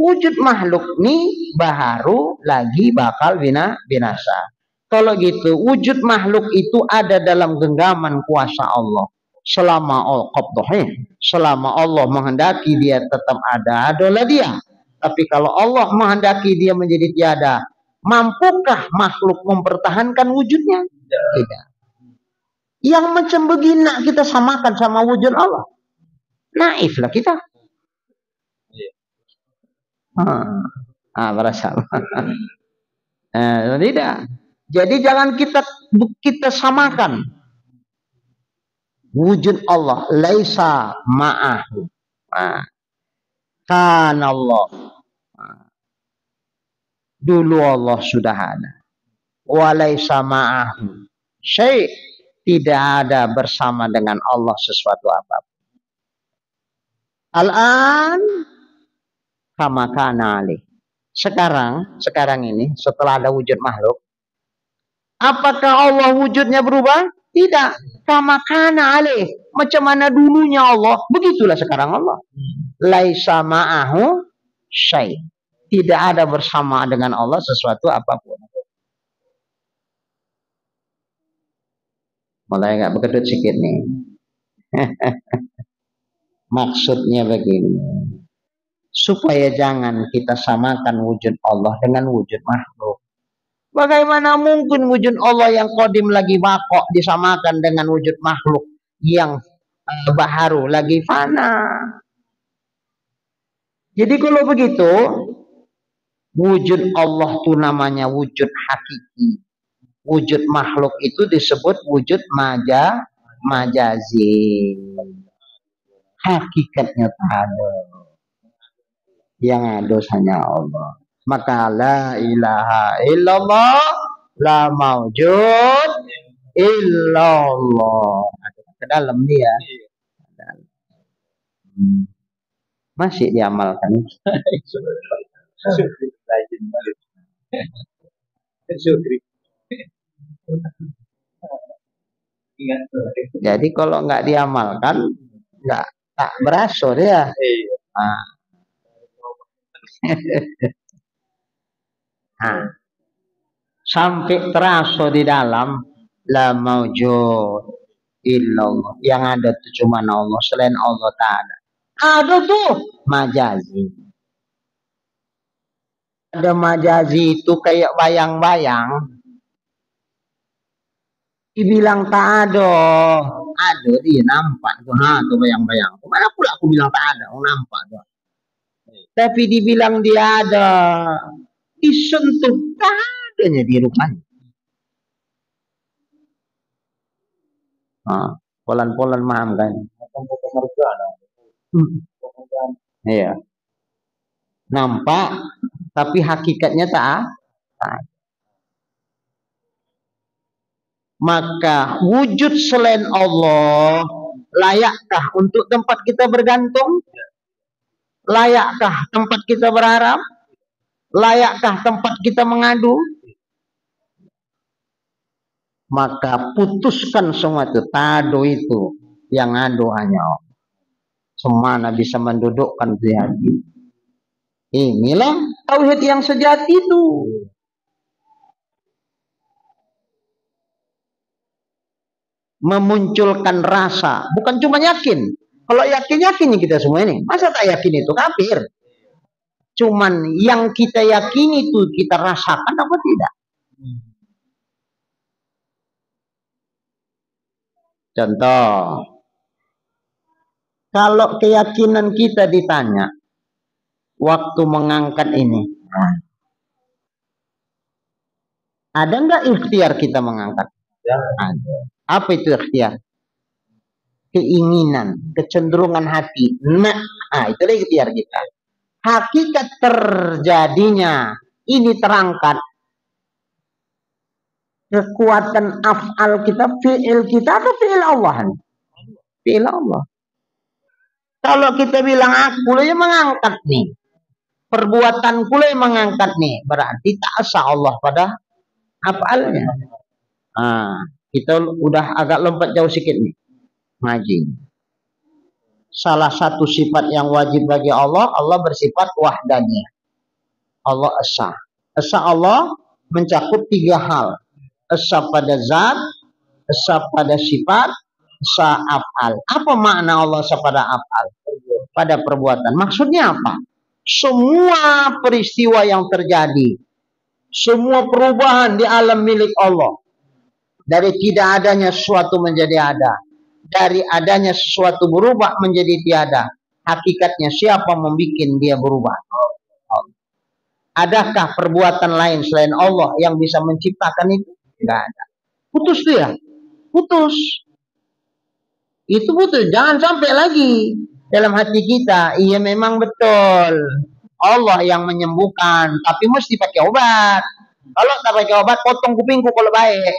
Wujud makhluk nih baru lagi bakal binasa. Kalau gitu, wujud makhluk itu ada dalam genggaman kuasa Allah. Selama Allah menghendaki dia tetap ada, adalah dia. Tapi kalau Allah menghendaki dia menjadi tiada, mampukah makhluk mempertahankan wujudnya? Tidak. Yang macam begini kita samakan sama wujud Allah. Naiflah kita. Berasa. Tidak. Jadi jangan kita samakan wujud Allah. Laisa ma'ahu. Kan Allah. Dulu Allah sudah ada. Wa laisa ma'ahu syai', tidak ada bersama dengan Allah sesuatu apapun. Al-an kama kana alih. Sekarang ini setelah ada wujud makhluk, apakah Allah wujudnya berubah? Tidak. Kama kana alaih. Macam mana dulunya Allah, begitulah sekarang Allah. Laisa ma'ahu syai'. Tidak ada bersama dengan Allah sesuatu apapun. Mulai agak berkedut sedikit nih. Maksudnya begini. Supaya jangan kita samakan wujud Allah dengan wujud makhluk. Bagaimana mungkin wujud Allah yang qadim lagi baqo disamakan dengan wujud makhluk yang baharu lagi fana? Jadi kalau begitu, wujud Allah itu namanya wujud hakiki. Wujud makhluk itu disebut wujud majazi. Hakikatnya tak ada. Yang ada hanya Allah. Maka la ilaha illallah, la maujud illallah. Ke dalam dia. Masih diamalkan. Jadi kalau nggak diamalkan, nggak tak berasa dia. Nah. Nah, sampai terasa di dalam la maujud illallah. Yang ada itu cuma Allah, selain Allah tak ada. Ada tuh majazi. Ada majazi itu kayak bayang-bayang. Dibilang tak ada dia nampak tuh, tuh bayang-bayang. Mana pula aku bilang tak ada, nampak tuh. Tapi dibilang dia ada, disentuh tak adanya di rupanya. Polan-polan maham kan? Iya. Nampak, tapi hakikatnya tak. Maka wujud selain Allah layakkah untuk tempat kita bergantung? Layakkah tempat kita berharap? Layakkah tempat kita mengadu? Maka putuskan semua itu. Tado itu. Yang adu hanya Allah. Semana bisa mendudukkan di hati. Inilah tauhid yang sejati itu. Memunculkan rasa, bukan cuma yakin. Kalau yakin kita semua ini. Masa tak yakin itu kafir? Cuman yang kita yakini itu kita rasakan apa tidak? Contoh, kalau keyakinan kita ditanya waktu mengangkat ini, ada nggak ikhtiar kita mengangkat? Ada. Apa itu ikhtiar? Keinginan, kecenderungan hati. Itulah ikhtiar kita. Hakikat terjadinya ini terangkat. Kekuatan af'al kita, fi'il kita atau fi'il Allah? Fi'il Allah. Kalau kita bilang aku yang mengangkat nih, perbuatanku yang mengangkat nih, berarti tak asa Allah pada af'alnya. Kita udah agak lompat jauh sedikit nih. Ngaji. Salah satu sifat yang wajib bagi Allah, Allah bersifat wahdaniyah. Allah esa. Esa Allah mencakup 3 hal. Esa pada zat, esa pada sifat, esa af'al. Apa makna Allah esa pada af'al? Pada perbuatan. Maksudnya apa? Semua peristiwa yang terjadi, semua perubahan di alam milik Allah. Dari tidak adanya sesuatu menjadi ada. Dari adanya sesuatu berubah menjadi tiada. Hakikatnya siapa membuat dia berubah? Adakah perbuatan lain selain Allah yang bisa menciptakan itu? Tidak ada. Putus dia. Putus. Itu putus. Jangan sampai lagi dalam hati kita. Iya memang betul. Allah yang menyembuhkan. Tapi mesti pakai obat. Kalau tak pakai obat, potong kupingku kalau baik.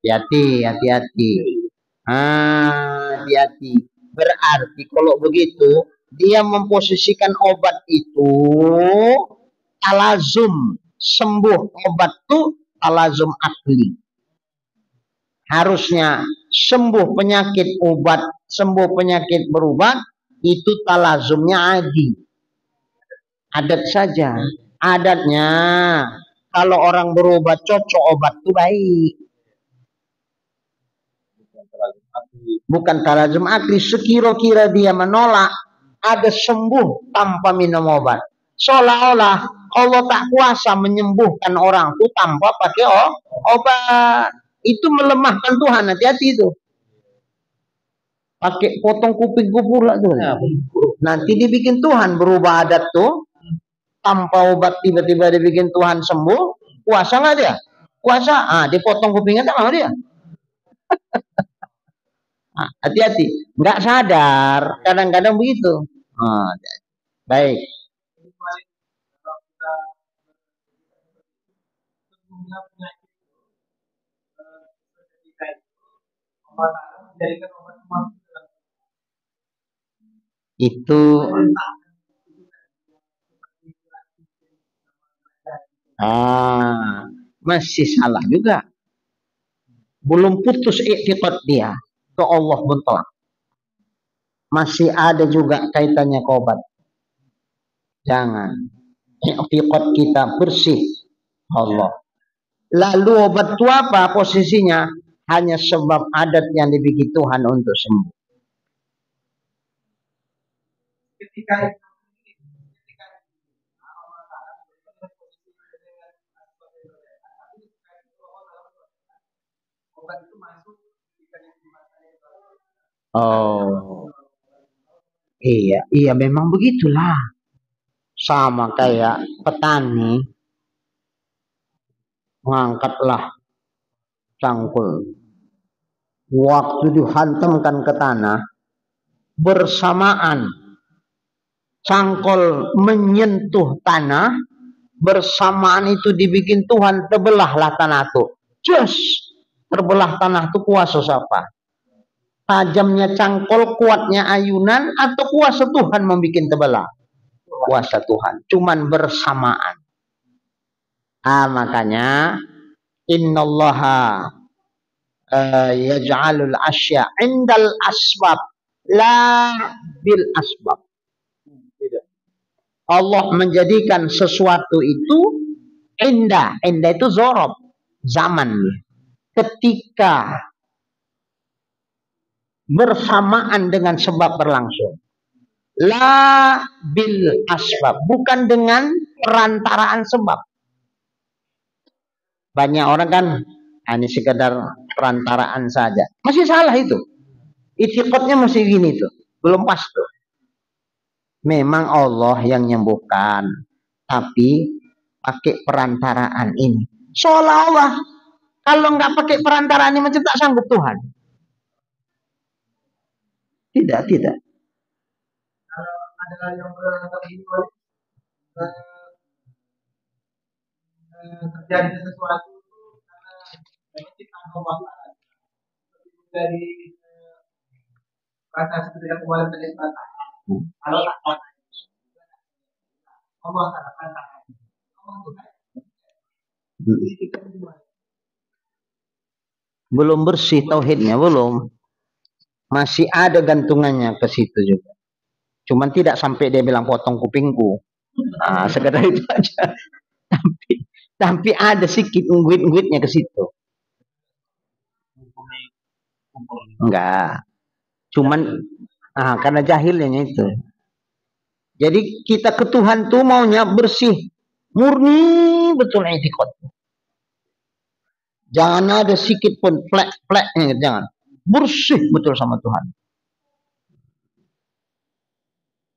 Hati-hati. Hati-hati. Berarti kalau begitu, dia memposisikan obat itu talazum. Sembuh obat itu talazum akli. Harusnya sembuh penyakit berubat itu talazumnya adi. Adat saja. Adatnya kalau orang berobat cocok obat itu baik. Bukan talazum akli. Sekira-kira dia menolak ada sembuh tanpa minum obat. Seolah-olah Allah tak kuasa menyembuhkan orang itu tanpa pakai obat. Itu melemahkan Tuhan. Hati-hati itu. Pakai potong kupingku pula tuh. Nanti dibikin Tuhan berubah adat tuh. Tanpa obat tiba-tiba dibikin Tuhan sembuh. Kuasa nggak dia? Kuasa. Dipotong kupingnya tak mau dia. Hati-hati. Nggak sadar. Kadang-kadang begitu. Baik. Itu masih salah juga. Belum putus i'tiqad dia ke Allah mutlak. Masih ada juga kaitannya ke obat. Jangan. I'tiqad kita bersih Allah. Lalu obat itu apa posisinya? Hanya sebab adat yang dibikin Tuhan untuk sembuh. Oh, iya memang begitulah. Sama kayak petani mengangkatlah cangkul. Waktu dihantamkan ke tanah, bersamaan cangkul menyentuh tanah, bersamaan itu dibikin Tuhan terbelahlah tanah itu. Terbelah tanah itu kuasa siapa? Tajamnya cangkul, kuatnya ayunan, atau kuasa Tuhan membuat terbelah? Kuasa Tuhan. Cuman bersamaan. Makanya innallaha yaj'alul asya indal asbab la bil asbab. Allah menjadikan sesuatu itu indah. Indah itu zorob, zaman. Ketika bersamaan dengan sebab berlangsung. La bil asbab, bukan dengan perantaraan sebab. Banyak orang kan hanya sekedar perantaraan saja. Masih salah itu. I'tiqadnya masih gini tuh. Belum pas tuh. Memang Allah yang menyembuhkan, tapi pakai perantaraan ini. Seolah-olah kalau nggak pakai perantaraan ini macam tak sanggup Tuhan. Tidak. Ada yang terjadi sesuatu karena menciptakan Allah dari rasa seperti yang kemarin tadi kalau tak Allah akan belum bersih tauhidnya, belum. Masih ada gantungannya ke situ juga. Cuman tidak sampai dia bilang potong kupingku. Sekedar itu aja. Tapi ada sedikit ungguit-ungguitnya ke situ. Enggak. Cuman karena jahilnya itu. Jadi kita ke Tuhan tuh maunya bersih, murni betul i'tiqad. Jangan ada sedikit pun plek-pleknya, jangan. Bersih betul sama Tuhan.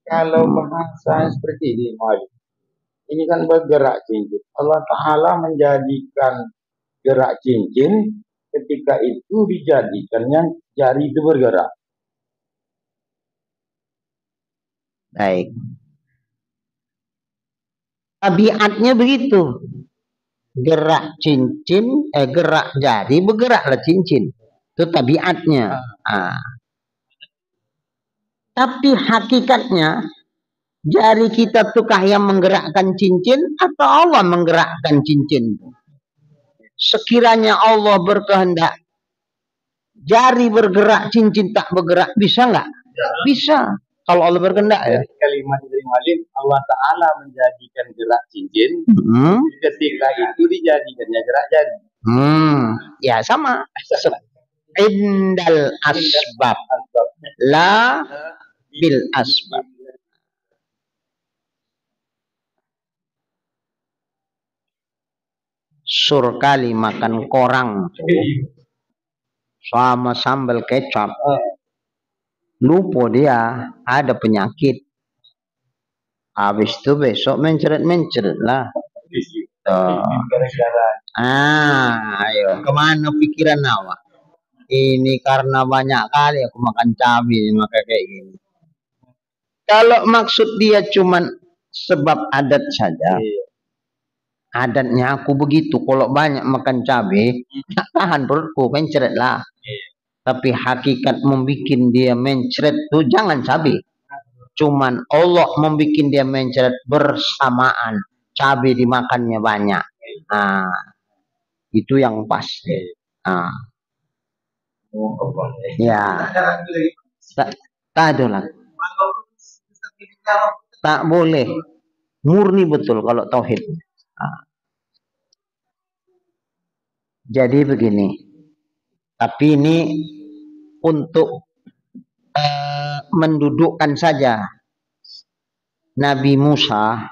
Kalau bahasa seperti ini kan bergerak cincin. Allah Ta'ala menjadikan gerak cincin, ketika itu dijadikannya jari itu bergerak. Baik. Tabiatnya begitu. Gerak cincin, gerak jari, bergeraklah cincin. Itu tabiatnya. Tapi hakikatnya jari kita tukah yang menggerakkan cincin atau Allah menggerakkan cincin? Sekiranya Allah berkehendak Jari bergerak, cincin tak bergerak, bisa nggak? Bisa. Kalau Allah berkehendak ya. Kalimat dari Malim, Allah Ta'ala menjadikan gerak cincin, ketika itu dijadikannya gerak jari. Ya sama. Indal asbab, la bil asbab. Surkali makan korang sama sambal kecap, lupa dia ada penyakit. Habis itu besok menceret lah. Ayo kemana pikiran awak? Ini karena banyak kali aku makan cabai maka kayak gini. Kalau maksud dia cuman sebab adat saja, adatnya aku begitu. Kalau banyak makan cabai, tak tahan perutku, mencret lah. Tapi hakikat membuat dia mencret tuh jangan cabai. Cuman Allah membuat dia mencret bersamaan. Cabai dimakannya banyak. Itu yang pas. Ya. Tak ada lah. Tak boleh. Murni betul kalau tauhid. Jadi begini. Tapi ini untuk mendudukkan saja Nabi Musa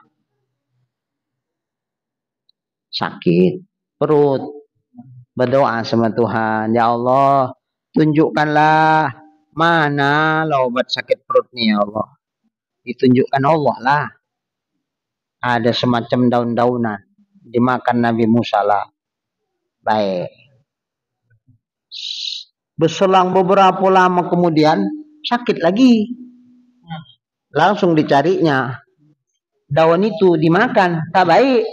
sakit perut, berdoa sama Tuhan, ya Allah tunjukkanlah mana lah obat sakit perut nih ya Allah. Ditunjukkan Allah lah. Ada semacam daun-daunan dimakan Nabi Musa lah. Baik. Berselang beberapa lama kemudian sakit lagi. Langsung dicarinya. Daun itu dimakan, tak baik.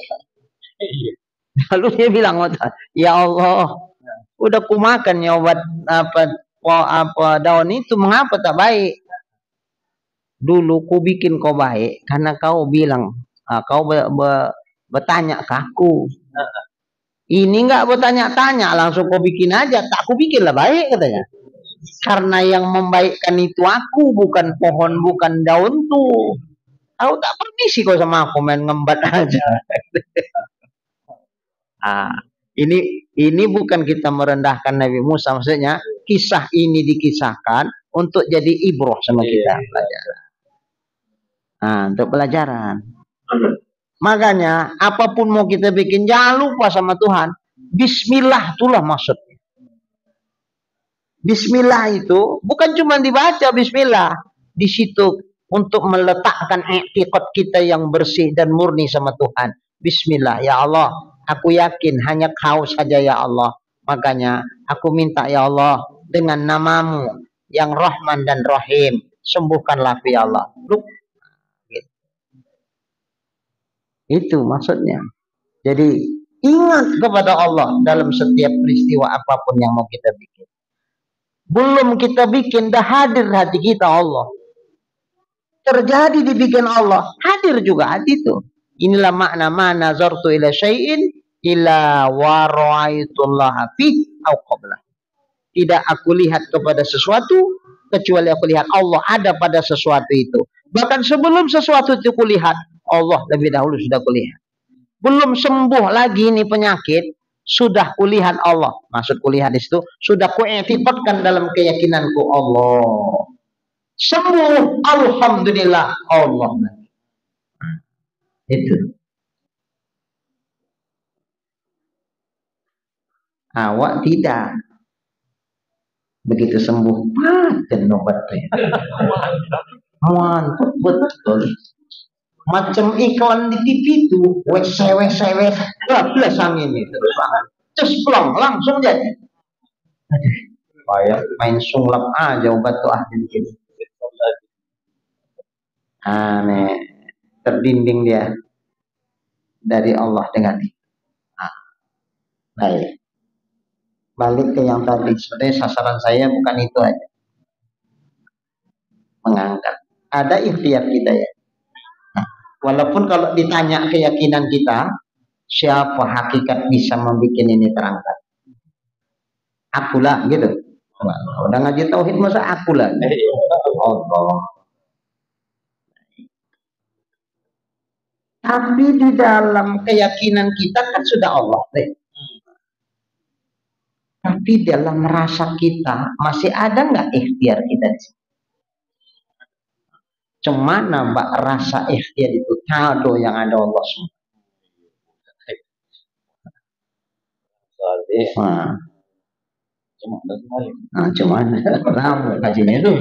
Lalu dia bilang, ya Allah, udah ku makan ya obat apa daun itu, mengapa tak baik? Dulu ku bikin kau baik karena kau bilang, kau bertanya ke aku. Ini enggak bertanya-tanya, langsung kau bikin aja. Tak ku bikinlah baik katanya. Karena yang membaikkan itu aku, bukan pohon, bukan daun tuh. Kau tak permisi kau sama aku main ngembat aja. Ini bukan kita merendahkan Nabi Musa, maksudnya kisah ini dikisahkan untuk jadi ibrah sama kita, pelajaran. Untuk pelajaran. Makanya apapun mau kita bikin jangan lupa sama Tuhan. Bismillah itulah maksudnya. Bismillah itu bukan cuma dibaca Bismillah, di situ untuk meletakkan i'tiqad kita yang bersih dan murni sama Tuhan. Bismillah, ya Allah, aku yakin hanya Kau saja ya Allah. Makanya aku minta ya Allah dengan namamu yang Rahman dan Rahim, sembuhkanlah ya Allah. Itu maksudnya. Jadi ingat kepada Allah dalam setiap peristiwa apapun yang mau kita bikin. Belum kita bikin, dah hadir hati kita Allah. Terjadi dibikin Allah, hadir juga hati itu. Inilah makna mana nazartu ila syai'in illa wa ra'aitullaha fi au qabla. Tidak aku lihat kepada sesuatu kecuali aku lihat Allah ada pada sesuatu itu. Bahkan sebelum sesuatu itu kulihat, Allah lebih dahulu sudah kulihat. Belum sembuh lagi ini penyakit, sudah kulihat Allah. Maksud kulihat di situ, sudah ku'etiqadkan dalam keyakinanku Allah. Sembuh, alhamdulillah Allah. Itu. Awak tidak. Begitu sembuh, paten obatnya. Mantap betul. Macam iklan di TV itu, wes, belas angin ini terus banget. Cesplong langsung jadi. Aduh, kayak main sulap aja obat tuh gini. Aneh, terdinding dia dari Allah dengan itu. Baik. Balik ke yang tadi, sebenarnya sasaran saya bukan itu aja. Mengangkat. Ada ikhtiar kita ya. Walaupun kalau ditanya keyakinan kita, siapa hakikat bisa membuat ini terangkat? Akulah gitu. Udah ngaji tauhid masa aku lagi. Allah. Tapi di dalam keyakinan kita kan sudah Allah deh. Tapi dalam rasa kita masih ada nggak ikhtiar kita? Cemana mbak rasa ikhtiar itu kado yang ada Allah semua. Cuman kajinya itu.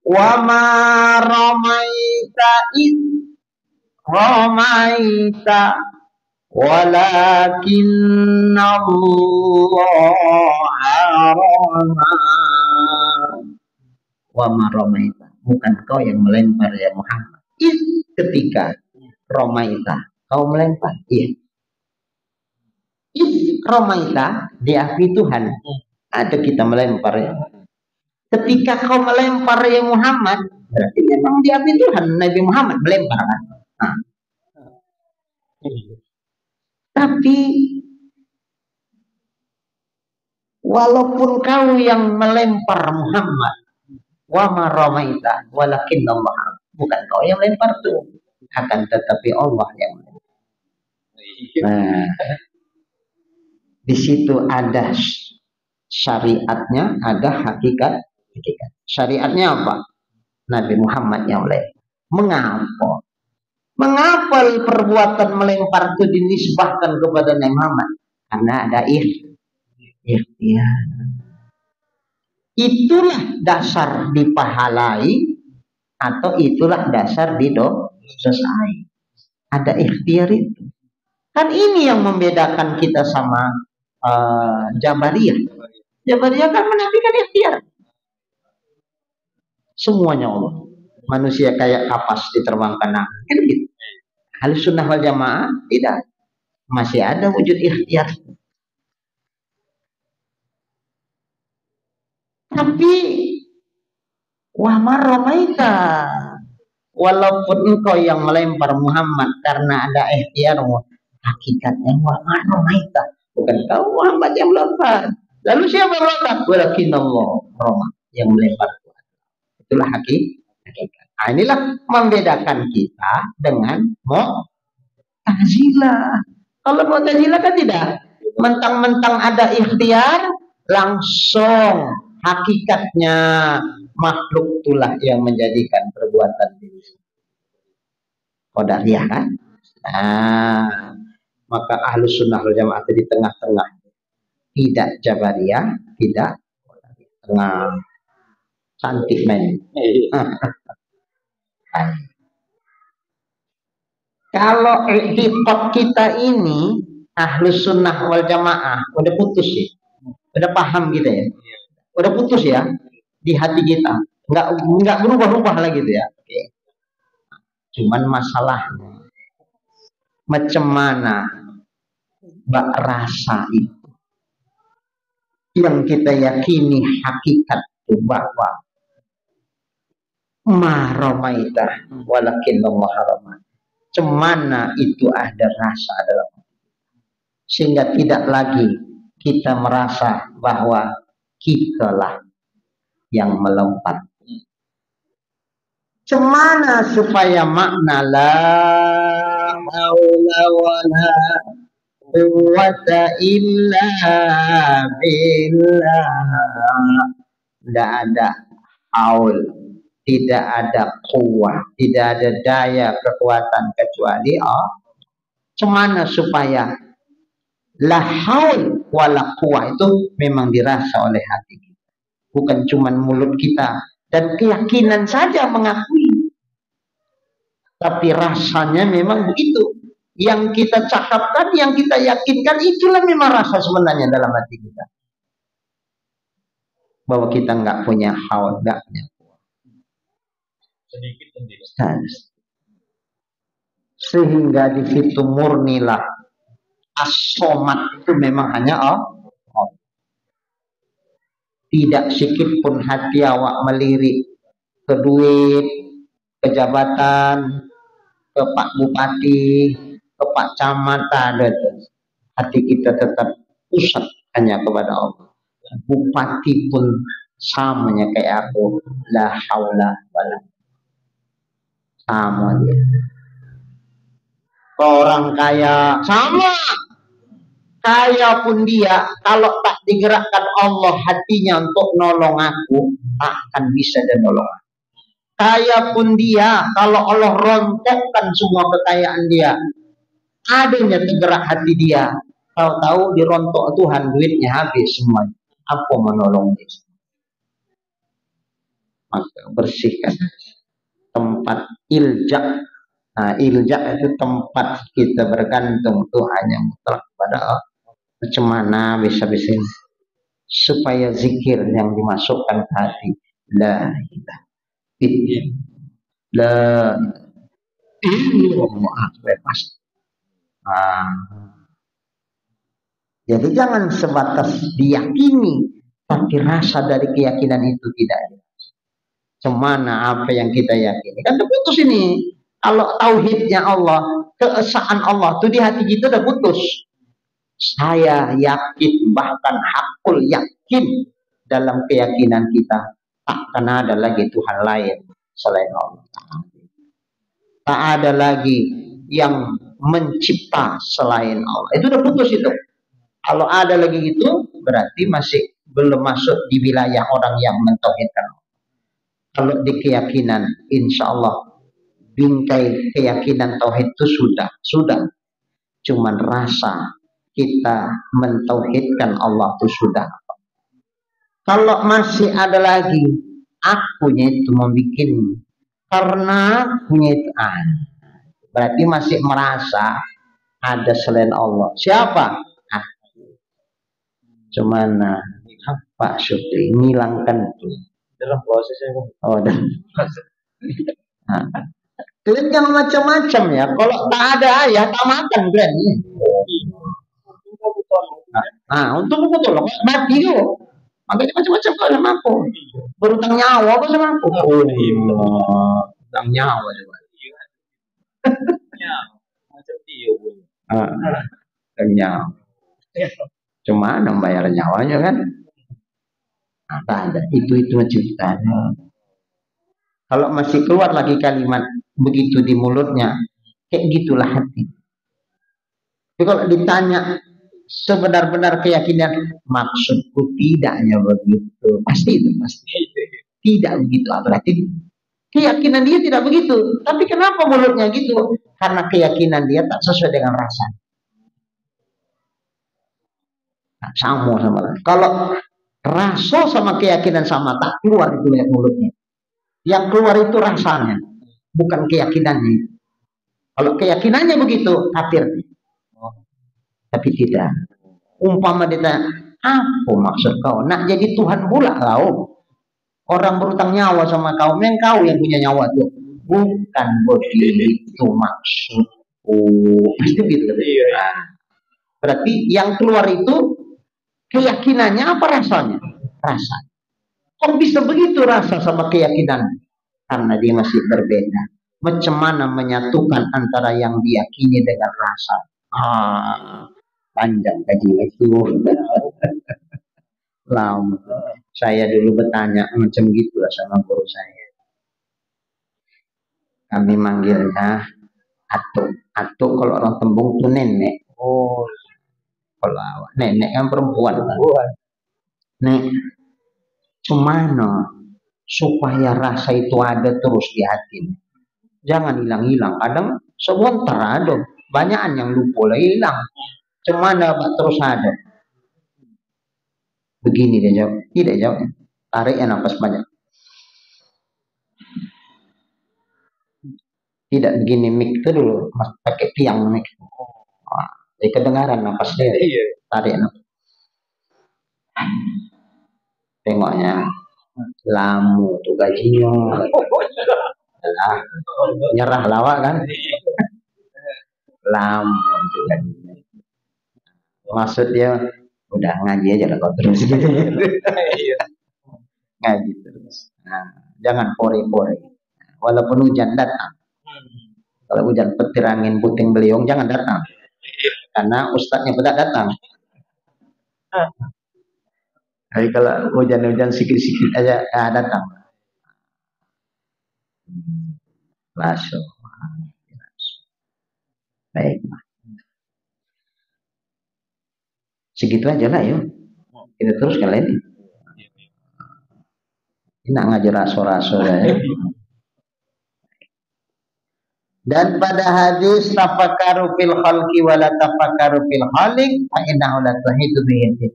Wa ma ramaita id ramaita walakinna Allah rama. Wa ma ramaita, bukan kau yang melempar ya Muhammad. Ketika ramaita kau melempar, iya. Romaita diakui Tuhan. Ada kita melempar ya. Ketika kau melempar ya Muhammad, berarti memang diakui Tuhan. Nabi Muhammad melempar kan. Nah. Tapi walaupun kau yang melempar Muhammad, wa ma romaita walakin Allah, bukan kau yang melempar tuh, akan tetapi Allah yang melempar. Nah, di situ ada syariatnya, ada hakikat. Syariatnya apa? Nabi Muhammad yang melempar. Mengapa? Mengapa perbuatan melempar itu dinisbahkan kepada Nabi Muhammad? Karena ada ikhtiar. Itulah dasar dipahalai atau itulah dasar didosai. Ada ikhtiar itu. Kan ini yang membedakan kita sama Jabariyah. Jabariyah kan menafikan ikhtiar. Semuanya Allah. Manusia kayak kapas diterbangkan angin. Kan gitu. Ahlussunnah wal Jamaah tidak. Masih ada wujud ikhtiar. Tapi wa ma ramaita, walaupun engkau yang melempar Muhammad karena ada ikhtiarmu, hakikatnya wa ma ramaita, bukan kau Muhammad yang melempar. Lalu siapa yang melempar? Walakin Allah yang melempar. Itulah hakikat. Nah, inilah membedakan kita dengan Mu'tazilah. Kalau Mu'tazilah kan tidak, mentang-mentang ada ikhtiar langsung hakikatnya makhluk itulah yang menjadikan perbuatan diri. Qadariyah kan? Nah, maka Ahlussunnah wal Jamaah di tengah-tengah. Tidak Jabariyah, tidak tengah. Cantik main. Kalau iktikad kita ini Ahlussunnah wal Jamaah udah putus ya. Udah paham kita ya. Udah putus ya di hati kita. Enggak berubah-ubah lagi gitu ya. Oke. Cuman masalahnya macam mana mbak rasa itu yang kita yakini hakikat itu bahwa ma ramaita walakin Allah rama. Cemana itu ada rasa dalam, sehingga tidak lagi kita merasa bahwa kitalah yang melompat. Cemana supaya makna la haula wala quwwata illa billah. Tidak ada haul, tidak ada kuat, tidak ada daya kekuatan kecuali Allah. Cemana supaya la haul wala quwwah itu memang dirasa oleh hati kita, bukan cuma mulut kita dan keyakinan saja mengakui, tapi rasanya memang begitu. Yang kita cakapkan, yang kita yakinkan, itulah memang rasa sebenarnya dalam hati kita, bahwa kita nggak punya haul, nggak punya sedikit sehingga di situ murnilah as-somad itu memang hanya Allah. Tidak sedikit pun hati awak melirik ke duit, ke jabatan, ke Pak Bupati, ke Pak Camat, ada. Hati kita tetap pusat hanya kepada Allah. bupati pun samanya kayak aku, la haula wala, sama dia. Orang kaya sama, kaya pun dia kalau tak digerakkan Allah hatinya untuk nolong aku, tak akan bisa dan nolong aku. Kaya pun dia kalau Allah rontokkan semua kekayaan dia, adanya tergerak hati dia, tahu-tahu dirontok Tuhan, duitnya habis semua, apa menolong dia? Maka bersihkan tempat ilja. Nah, ilja itu tempat kita bergantung tuh hanya mutlak pada Allah. Macam mana bisa-bisa supaya zikir yang dimasukkan ke hati, la ilaha illallah, la ilaha bebas. Jadi jangan sebatas diyakini, tapi rasa dari keyakinan itu tidak ada. Cemana apa yang kita yakini, kan udah putus ini. Kalau tauhidnya Allah, keesaan Allah itu di hati kita udah putus. Saya yakin, bahkan hakul yakin dalam keyakinan kita, tak akan ada lagi Tuhan lain selain Allah. Tak ada lagi yang mencipta selain Allah. Itu udah putus itu. Kalau ada lagi itu, berarti masih belum masuk di wilayah orang yang mentauhidkan Allah. Kalau di keyakinan, insya Allah bingkai keyakinan tauhid itu sudah. Cuman rasa kita mentauhidkan Allah itu sudah. Kalau masih ada lagi akunya itu membuat, karena akunya itu berarti masih merasa ada selain Allah. Siapa? Cuman Pak Syukri ngilangkan itu dalam prosesnya. Oh, dan kalian jangan macam-macam ya. Kalau tak ada ayah, tak makan kalian. Untuk aku tolong mati yo. Makanya macam-macam kau sama aku. Berutang nyawa kau sama aku. Berutang nyawa juga. Macam dia pun. Nyawa. Cuma membayar nyawanya kan? Tak ada. Itu ceritanya. Kalau masih keluar lagi kalimat begitu di mulutnya, kayak gitulah hati. Tapi kalau ditanya sebenar-benar keyakinan, maksudku tidaknya begitu, pasti itu pasti tidak begitu. Berarti keyakinan dia tidak begitu. Tapi kenapa mulutnya gitu? Karena keyakinan dia tak sesuai dengan rasa. Nah, sama. Kalau rasa sama keyakinan sama, tak keluar itu dari mulutnya. Yang keluar itu rasanya, bukan keyakinannya. Kalau keyakinannya begitu, kafir. Tapi tidak. Umpama dia tanya, apa maksud kau? Nak jadi Tuhan pula kau? Orang berutang nyawa sama kau, memang kau yang punya nyawa tuh. Bukan begitu maksud. Itu gitu. Berarti yang keluar itu keyakinannya apa rasanya? Rasa. Kok bisa begitu rasa sama keyakinan? Karena dia masih berbeda. Macam mana menyatukan antara yang diyakini dengan rasa? Panjang kaji itu. Lama. Saya dulu bertanya macam gitulah sama guru saya. Kami manggilnya Atuk. Atuk kalau orang Tembung itu nenek. Kalau nenek kan perempuan. Nek, cumana supaya rasa itu ada terus di hati. Jangan hilang-hilang. Kadang sebentar ada. Banyakan yang lupa lah hilang. Cumana Pak terus ada. Begini dia jawab. Tidak jawab. Tariknya nafas banyak. Tidak begini mik itu dulu. Mas pakai tiang mik. Jadi kedengaran nafasnya. Tarik nafas. Tengoknya. Lamu tuh gajinya. Nyerah lawak kan. Lamu tuh gajinya. Maksud dia udah ngaji aja lah kau terus gitu. Ngaji terus. Jangan pore-pore. Walaupun hujan datang. Kalau hujan petir angin puting beliung jangan datang. Karena ustadznya tidak datang. Tapi kalau hujan-hujan sikit-sikit aja datang. Langsung. Baik. Segitu aja lah yuk. Kita terus kalian. Ini nak ngajar raso-raso ya. Dan pada hadis tafakkaru fil khalqi wa la tafakkaru fil khaliq fa innahu la tuhitu bihi.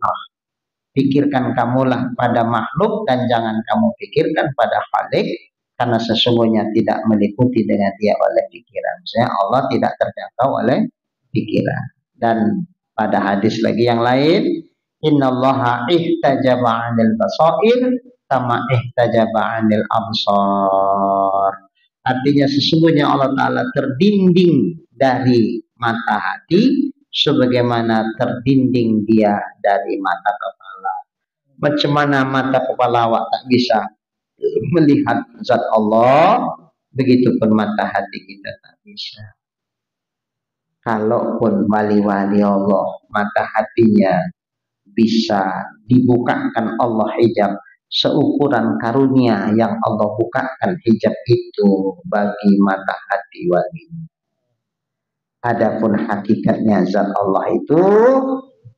Pikirkan kamulah pada makhluk dan jangan kamu pikirkan pada khalik, karena sesungguhnya tidak meliputi dengan dia oleh pikiran. Maksudnya Allah tidak terjangkau oleh pikiran. Dan pada hadis lagi yang lain, innallaha ihtajaba 'anil basair kama ihtajaba 'anil absar. Artinya sesungguhnya Allah Ta'ala terdinding dari mata hati sebagaimana terdinding dia dari mata kepala. Macam mana mata kepala awak tak bisa melihat zat Allah, begitupun mata hati kita tak bisa. Kalaupun wali-wali Allah mata hatinya bisa dibukakan Allah hijab seukuran karunia yang Allah bukakan hijab itu bagi mata hati wali. Adapun hakikatnya zat Allah itu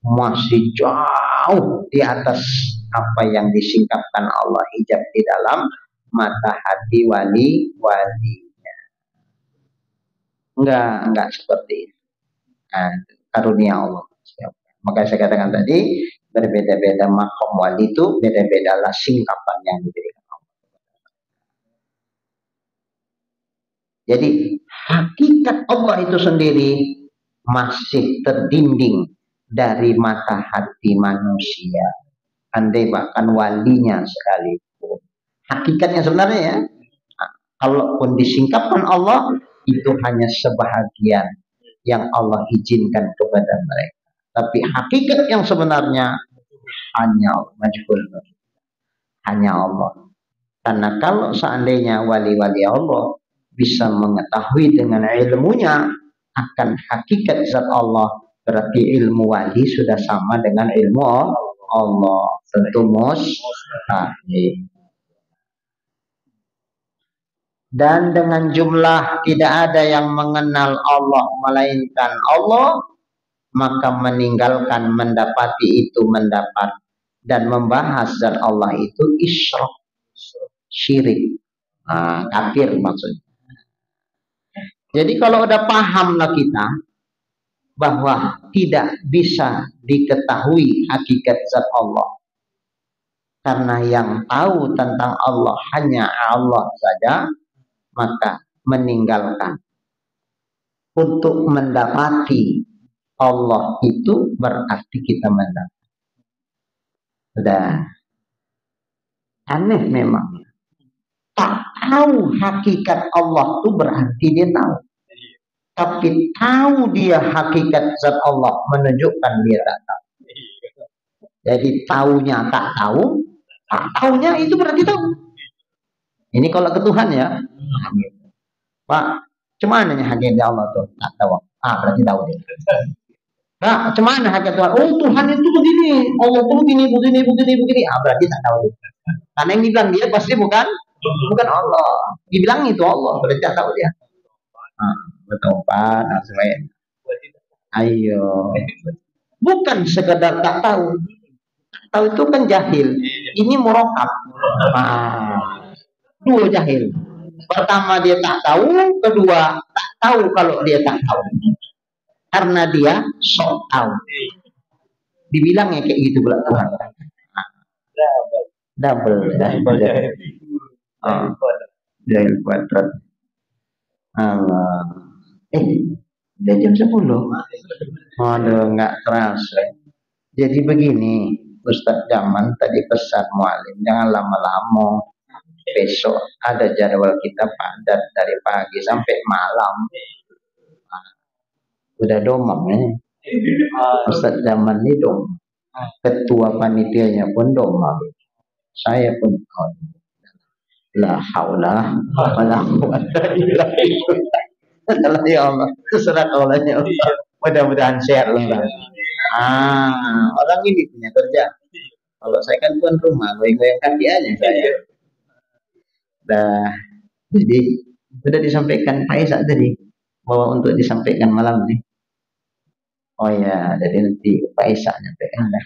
masih jauh di atas apa yang disingkapkan Allah hijab di dalam mata hati wali-walinya. Enggak seperti itu. Nah, karunia Allah. Maka saya katakan tadi, berbeda-beda makom wali itu, beda-bedalah singkapan yang diberikan Allah. Jadi hakikat Allah itu sendiri masih terdinding dari mata hati manusia. Andai bahkan walinya sekalipun. Hakikatnya sebenarnya ya, kalaupun disingkapkan Allah, itu hanya sebahagian yang Allah izinkan kepada mereka. Tapi hakikat yang sebenarnya hanya majhul, hanya Allah. Karena kalau seandainya wali-wali Allah bisa mengetahui dengan ilmunya akan hakikat zat Allah, berarti ilmu wali sudah sama dengan ilmu Allah. Tentu mustahil. Dan dengan jumlah tidak ada yang mengenal Allah melainkan Allah, maka meninggalkan mendapati itu mendapat dan membahas zat Allah itu isyrak, syirik, kafir maksudnya. Jadi kalau udah pahamlah kita bahwa tidak bisa diketahui hakikat zat Allah, karena yang tahu tentang Allah hanya Allah saja, maka meninggalkan untuk mendapati Allah itu berarti kita mendapat. Sudah aneh memang. Tak tahu hakikat Allah itu berarti dia tahu. Tapi tahu dia hakikat zat Allah menunjukkan dia tak tahu. Jadi taunya tak tahu, tak taunya itu berarti tahu. Ini kalau ke Tuhan ya. Pak, cuman hakikat Allah tuh tak tahu. Berarti tahu dia. Nah, cuman hakikat Tuhan. Oh, Tuhan itu begini, Allah itu begini. Berarti tak tahu dia. Karena yang dibilang dia pasti bukan Allah. Dibilang itu Allah, berarti tak tahu dia. Betul Pak, ayo. Bukan sekedar tak tahu. Tahu itu kan jahil. Ini murokab. Dua jahil. Pertama dia tak tahu, kedua tak tahu kalau dia tak tahu. Karena dia sok tahu. Dibilangnya kayak gitu pula Tuhan. Double. Jahil kuadrat. Allah. Udah jam 10. Aduh, nggak terasa. Jadi begini, Ustadz Jaman tadi pesan mualim, jangan lama-lama. Besok ada jadwal kita padat dari pagi sampai malam. Udah domang ya. Ustadz Jaman ini domang. Ketua panitianya pun domang. Saya pun la haula wala quwwata illa billah. Ya Allah, terserah kaulanya Allah. Mudah-mudahan sehat lah. Orang ini punya kerja. Kalau saya kan tuan rumah, goyang-goyang kaki aja saya. Dah, jadi sudah disampaikan Pak Isa tadi bahwa untuk disampaikan malam ini. Oh ya, jadi nanti Pak Isa nyampaikan dah.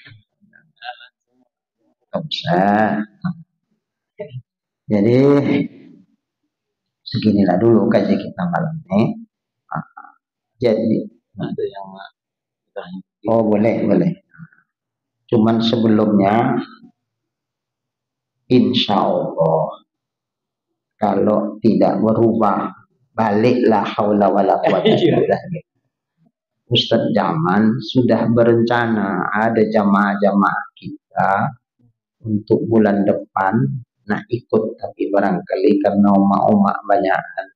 Tak usah. Jadi seginilah dulu kaji kita malam ini. Jadi ada yang oh boleh. Cuman sebelumnya insya Allah kalau tidak berubah baliklah haula wala quwata illa billah. Ustaz Jaman sudah berencana ada jamaah-jamaah kita untuk bulan depan nak ikut, tapi barangkali karena umat banyakan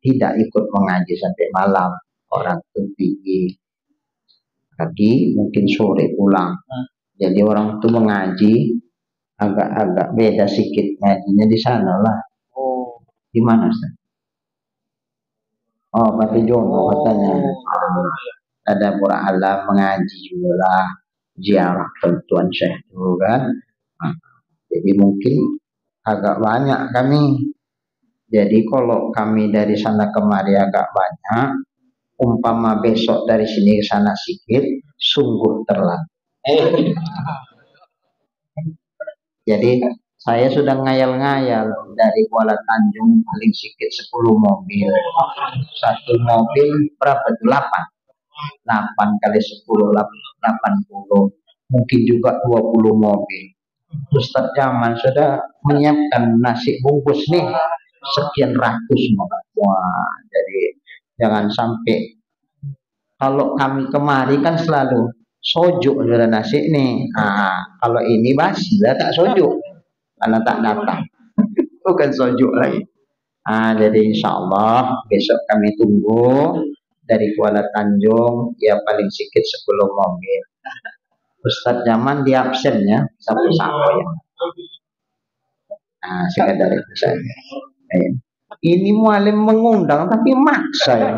tidak ikut mengaji sampai malam, orang pergi pagi mungkin sore pulang. Jadi orang itu mengaji agak beda sedikit ngajinya di sana lah. Di mana Ustaz? Oh, Batu Jomo katanya. Ada murah alam mengaji juga lah, ziarah Tuan Syekh itu kan. Jadi mungkin agak banyak kami. Jadi kalau kami dari sana kemari agak banyak, umpama besok dari sini ke sana sedikit, sungguh terlambat. Jadi saya sudah ngayal-ngayal dari Kuala Tanjung paling sedikit 10 mobil. Satu mobil berapa itu? 8 kali 10, 80. Mungkin juga 20 mobil. Ustaz Jaman sudah menyiapkan nasi bungkus nih sekian ratus. Wah, jadi jangan sampai kalau kami kemari kan selalu sojuk sudah nasi nih. Kalau ini basi lah tak sojuk karena tak datang. Bukan sojuk lagi. Jadi insya Allah besok kami tunggu dari Kuala Tanjung ya paling sedikit 10 mobil. Ustaz Jaman di absennya sapu-sapu ya. Sekadar itu saja. Ini mualim mengundang tapi maksa ya.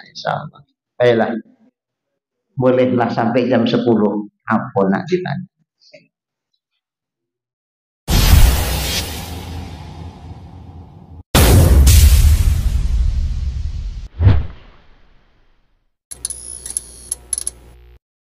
Insya Allah. Baiklah. Bolehlah sampai jam 10. Apa nak ditanya?